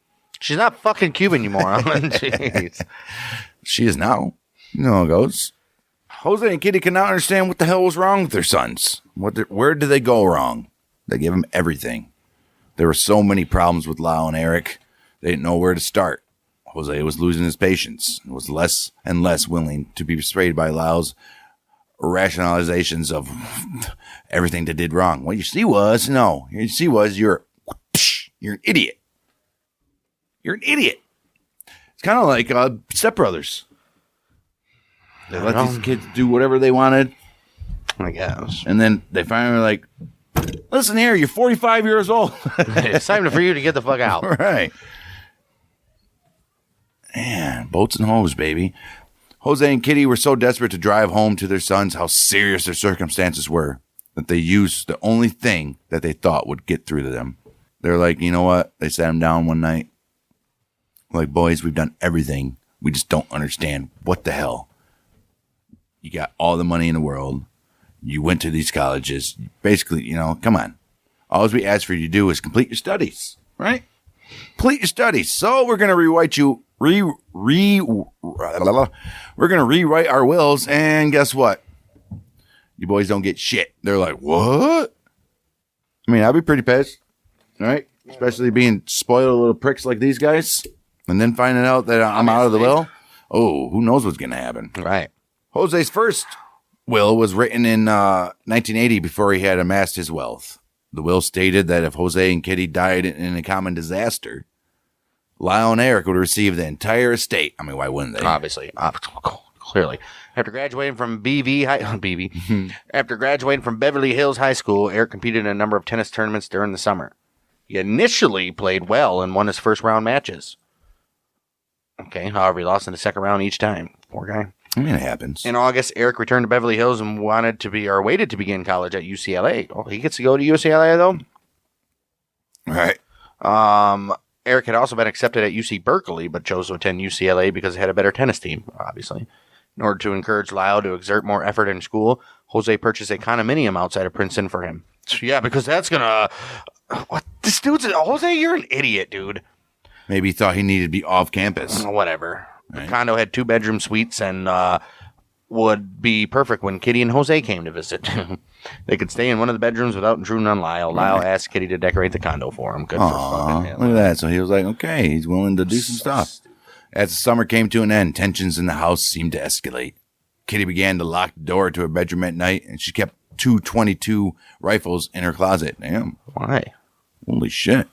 She's not fucking Cuban, you moron. Jeez. She is now. You know how it goes. Jose and Kitty cannot understand what the hell was wrong with their sons. Where did they go wrong? They gave them everything. There were so many problems with Lyle and Erik. They didn't know where to start. Jose was losing his patience and was less and less willing to be persuaded by Lyle's rationalizations of everything they did wrong. What you see was, you're an idiot. You're an idiot. It's kind of like Step Brothers. They let these kids do whatever they wanted. I guess. And then they finally were like, listen here, you're 45 years old. It's time for you to get the fuck out. Right. Man, boats and hoes, baby. Jose and Kitty were so desperate to drive home to their sons how serious their circumstances were that they used the only thing that they thought would get through to them. They're like, you know what? They sat them down one night. Like, boys, we've done everything. We just don't understand what the hell. You got all the money in the world. You went to these colleges. Basically, come on. All we ask for you to do is complete your studies, right? Complete your studies. So we're going to rewrite you. We're going to rewrite our wills, and guess what? You boys don't get shit. They're like, what? I mean, I'd be pretty pissed, right? Especially being spoiled little pricks like these guys, and then finding out that I'm out of the will. Oh, who knows what's going to happen? Right. Jose's first will was written in 1980 before he had amassed his wealth. The will stated that if Jose and Kitty died in a common disaster, Lyle and Erik would receive the entire estate. I mean, why wouldn't they? Obviously. Clearly. After graduating from After graduating from Beverly Hills High School, Erik competed in a number of tennis tournaments during the summer. He initially played well and won his first round matches. Okay, however, he lost in the second round each time. Poor guy. I mean, it happens. In August, Erik returned to Beverly Hills and waited to begin college at UCLA. Oh, he gets to go to UCLA, though? Right. Erik had also been accepted at UC Berkeley, but chose to attend UCLA because it had a better tennis team, obviously. In order to encourage Lyle to exert more effort in school, Jose purchased a condominium outside of Princeton for him. So, yeah, because that's going to... What This dude's Jose, you're an idiot, dude. Maybe he thought he needed to be off campus. Whatever. Right. The condo had 2-bedroom suites and would be perfect when Kitty and Jose came to visit. They could stay in one of the bedrooms without intruding on Lyle. Lyle asked Kitty to decorate the condo for him. Good for fucking him. Look at that. So he was like, okay, he's willing to do some stuff. As the summer came to an end, tensions in the house seemed to escalate. Kitty began to lock the door to her bedroom at night, and she kept 2.22 rifles in her closet. Damn. Why? Holy shit.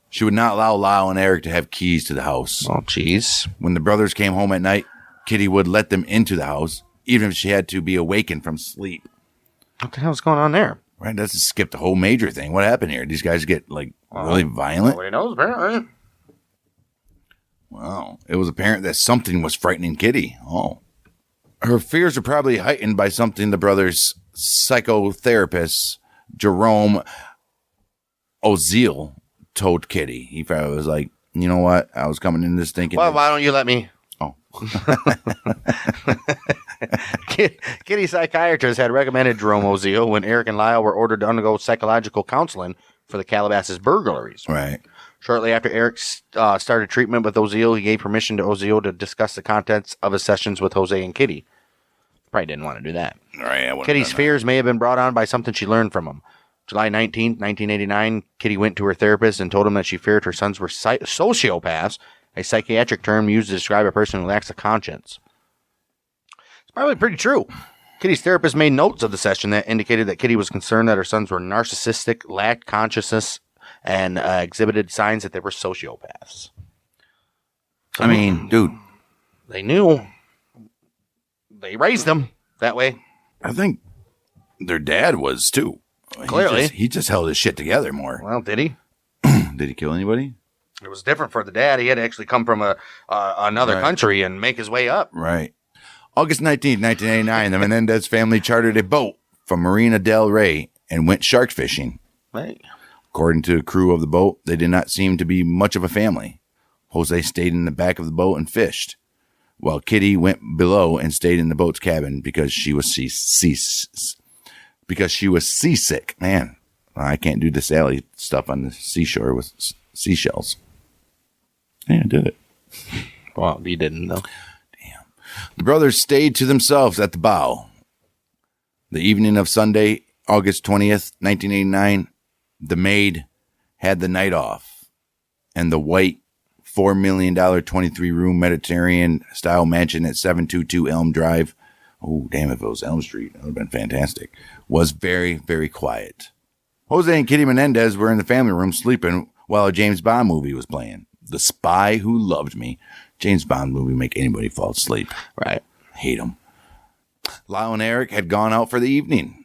She would not allow Lyle and Erik to have keys to the house. Oh, jeez. When the brothers came home at night, Kitty would let them into the house, even if she had to be awakened from sleep. What the hell's going on there? Right, that's just skip the whole major thing. What happened here? These guys get, like, really violent? Nobody knows, apparently. Wow. It was apparent that something was frightening Kitty. Oh. Her fears were probably heightened by something the brothers' psychotherapist, Jerome Oziel, told Kitty. He probably was like, you know what? I was coming in this thinking. Well, why don't you let me? Oh. Kitty psychiatrist had recommended Jerome Oziel when Erik and Lyle were ordered to undergo psychological counseling for the Calabasas burglaries. Right. Shortly after Erik started treatment with Oziel, he gave permission to Oziel to discuss the contents of his sessions with Jose and Kitty. Probably didn't want to do that. Right. Kitty's fears may have been brought on by something she learned from him. July 19th, 1989, Kitty went to her therapist and told him that she feared her sons were sociopaths, a psychiatric term used to describe a person who lacks a conscience. It's probably pretty true. Kitty's therapist made notes of the session that indicated that Kitty was concerned that her sons were narcissistic, lacked consciousness, and exhibited signs that they were sociopaths. I mean, dude. They knew. They raised them that way. I think their dad was, too. Clearly. He just held his shit together more. Well, did he? Did he kill anybody? It was different for the dad. He had to actually come from another country and make his way up. Right. August 19th, 1989, the Menendez family chartered a boat from Marina del Rey and went shark fishing. Right. According to the crew of the boat, they did not seem to be much of a family. Jose stayed in the back of the boat and fished, while Kitty went below and stayed in the boat's cabin because she was seasick. Man, I can't do the Sally stuff on the seashore with seashells. Yeah, I did it. Well, you didn't, though. Damn. The brothers stayed to themselves at the bow. The evening of Sunday, August 20th, 1989, the maid had the night off, and the white $4 million 23-room Mediterranean-style mansion at 722 Elm Drive, oh, damn, if it was Elm Street, that would have been fantastic, was very, very quiet. Jose and Kitty Menendez were in the family room sleeping while a James Bond movie was playing. The Spy Who Loved Me. James Bond movie make anybody fall asleep. Right. Hate them. Lyle and Erik had gone out for the evening.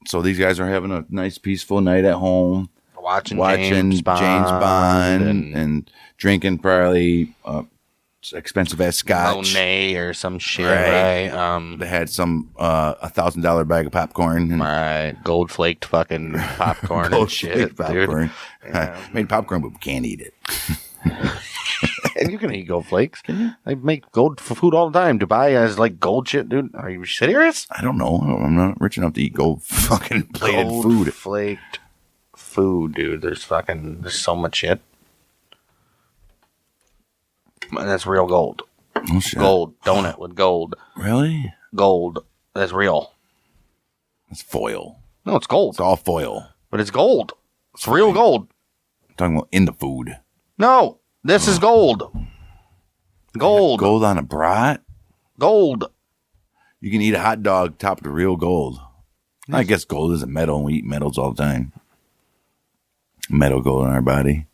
So these guys are having a nice, peaceful night at home. Watching James Bond and drinking probably expensive-ass scotch. Monet or some shit, right? They had some $1,000 bag of popcorn. And right. Gold-flaked fucking popcorn and shit, popcorn. dude. Yeah. Made popcorn, but we can't eat it. And you can eat gold flakes, can you? They make gold food all the time. Dubai has like gold shit, dude. Are you serious? I don't know. I'm not rich enough to eat gold fucking plated food. Gold flaked food, dude. There's so much shit. And that's real gold. Oh, shit. Gold donut with gold. Really? Gold. That's real. It's foil. No, it's gold. It's all foil. But it's gold. It's real gold. I'm talking about in the food. No, this is gold. Gold. Gold on a brat? Gold. You can eat a hot dog topped with real gold. I guess gold is a metal, and we eat metals all the time. Metal gold in our body.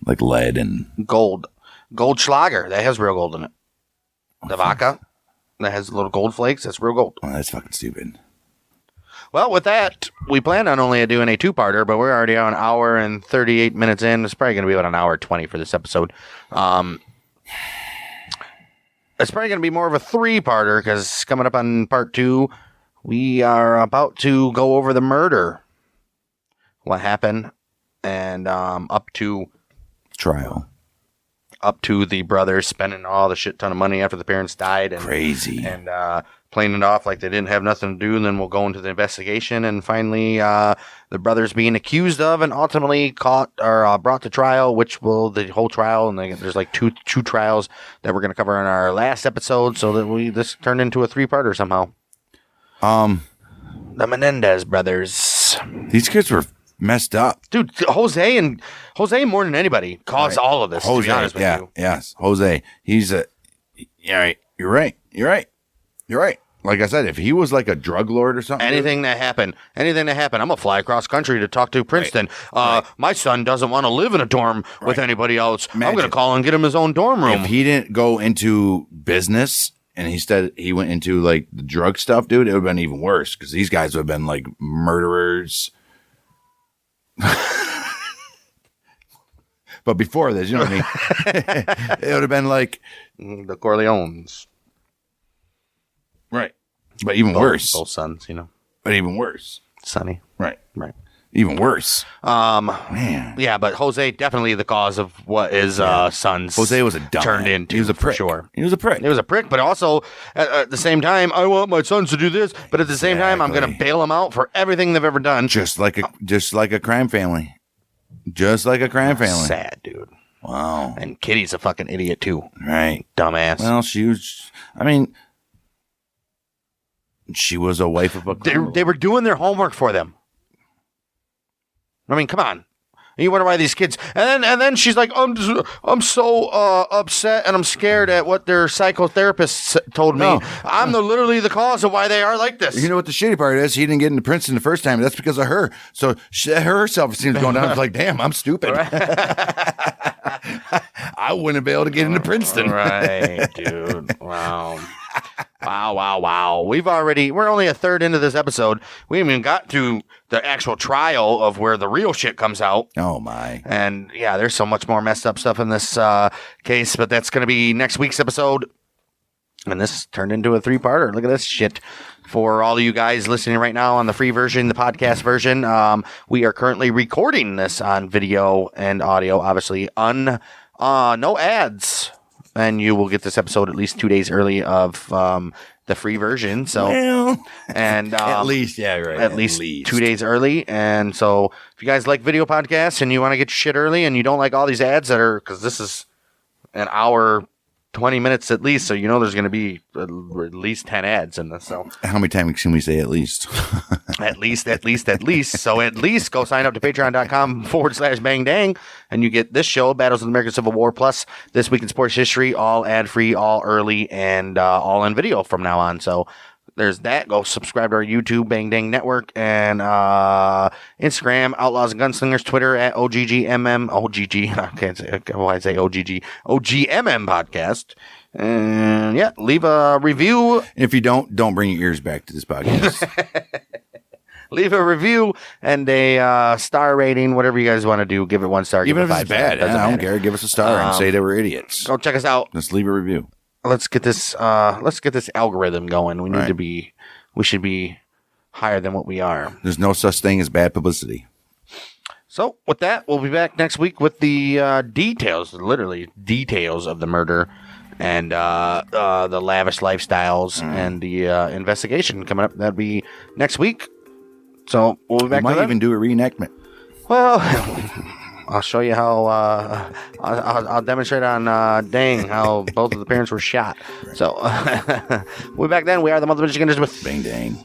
Like lead and... Gold. Goldschlager. That has real gold in it. The vodka. That has little gold flakes. That's real gold. Oh, that's fucking stupid. Well, with that, we planned on only doing a two-parter, but we're already on an hour and 38 minutes in. It's probably going to be about an hour 20 for this episode. It's probably going to be more of a three-parter because coming up on part 2, we are about to go over the murder. What happened and up to the brothers spending all the shit ton of money after the parents died. And, Crazy. And playing it off like they didn't have nothing to do, and then we'll go into the investigation, and finally the brothers being accused of and ultimately caught or brought to trial, which will the whole trial, and there's like two trials that we're going to cover in our last episode, so that this turned into a 3-parter somehow. The Menendez brothers. These kids were messed up. Dude, Jose more than anybody caused all of this, Jose, to be honest with you. Yes. Jose. He's you're right. Like I said, if he was like a drug lord or something. Anything that happened, I'm going to fly across country to talk to Princeton. My son doesn't want to live in a dorm with anybody else. I'm going to call and get him his own dorm room. If he didn't go into business and instead he went into like the drug stuff, dude, it would have been even worse because these guys would have been like murderers. But before this, you know what I mean? It would have been like the Corleones. Right. But even worse. Both sons, you know. But even worse. Sonny. Right. Right. Even worse. Man. Yeah, but Jose definitely the cause of what his son's Jose was a dumb turned into. He was a prick. For sure. He was a prick. He was a prick, but also at the same time, I want my sons to do this, but at the same time, I'm going to bail them out for everything they've ever done. Just like a crime family. Just like a crime family. Sad, dude. Wow. And Kitty's a fucking idiot too. Right. Dumbass. Well, she was a wife of a criminal. They were doing their homework for them. I mean, come on. And you wonder why these kids, and then she's like, I'm so upset and I'm scared at what their psychotherapist told me. No. I'm literally the cause of why they are like this. You know what the shitty part is? He didn't get into Princeton the first time. That's because of her. So her self-esteem is going down. It's like, damn, I'm stupid. I wouldn't be able to get into Princeton. Right, dude. Wow. Wow. We're only a third into this episode. We haven't even got to the actual trial of where the real shit comes out. Oh, my. And yeah, there's so much more messed up stuff in this case, but that's going to be next week's episode. And this turned into a 3-parter. Look at this shit. For all of you guys listening right now on the free version, the podcast version, we are currently recording this on video and audio, obviously, no ads. And you will get this episode at least 2 days early of the free version. So, and at least, yeah, right. At least 2 days early. And so, if you guys like video podcasts and you want to get your shit early, and you don't like all these ads that are, because this is an hour, 20 minutes at least, so you know there's going to be at least 10 ads in this. So, how many times can we say at least? At least. So at least go sign up to patreon.com/bangdang, and you get this show, Battles of the American Civil War, plus This Week in Sports History, all ad-free, all early, and all in video from now on. So there's that. Go subscribe to our YouTube, Bang Dang Network, and Instagram, Outlaws and Gunslingers, Twitter at OGGMM, I can't say, why I say OGG, OGMM Podcast. And yeah, leave a review. And if you don't bring your ears back to this podcast. Leave a review and a star rating, whatever you guys want to do. Give it 1 star. Even if it's bad, I don't care. Give us a star and say that we're idiots. Go check us out. Just leave a review. Let's get this algorithm going. We should be higher than what we are. There's no such thing as bad publicity. So with that, we'll be back next week with the details of the murder and the lavish lifestyles and the investigation coming up. That'll be next week. So we'll be back. We might even do a reenactment. Well, I'll show you how. I'll demonstrate on Dang how both of the parents were shot. So we'll be back then. We are the Mother Michiganders with Bang Dang.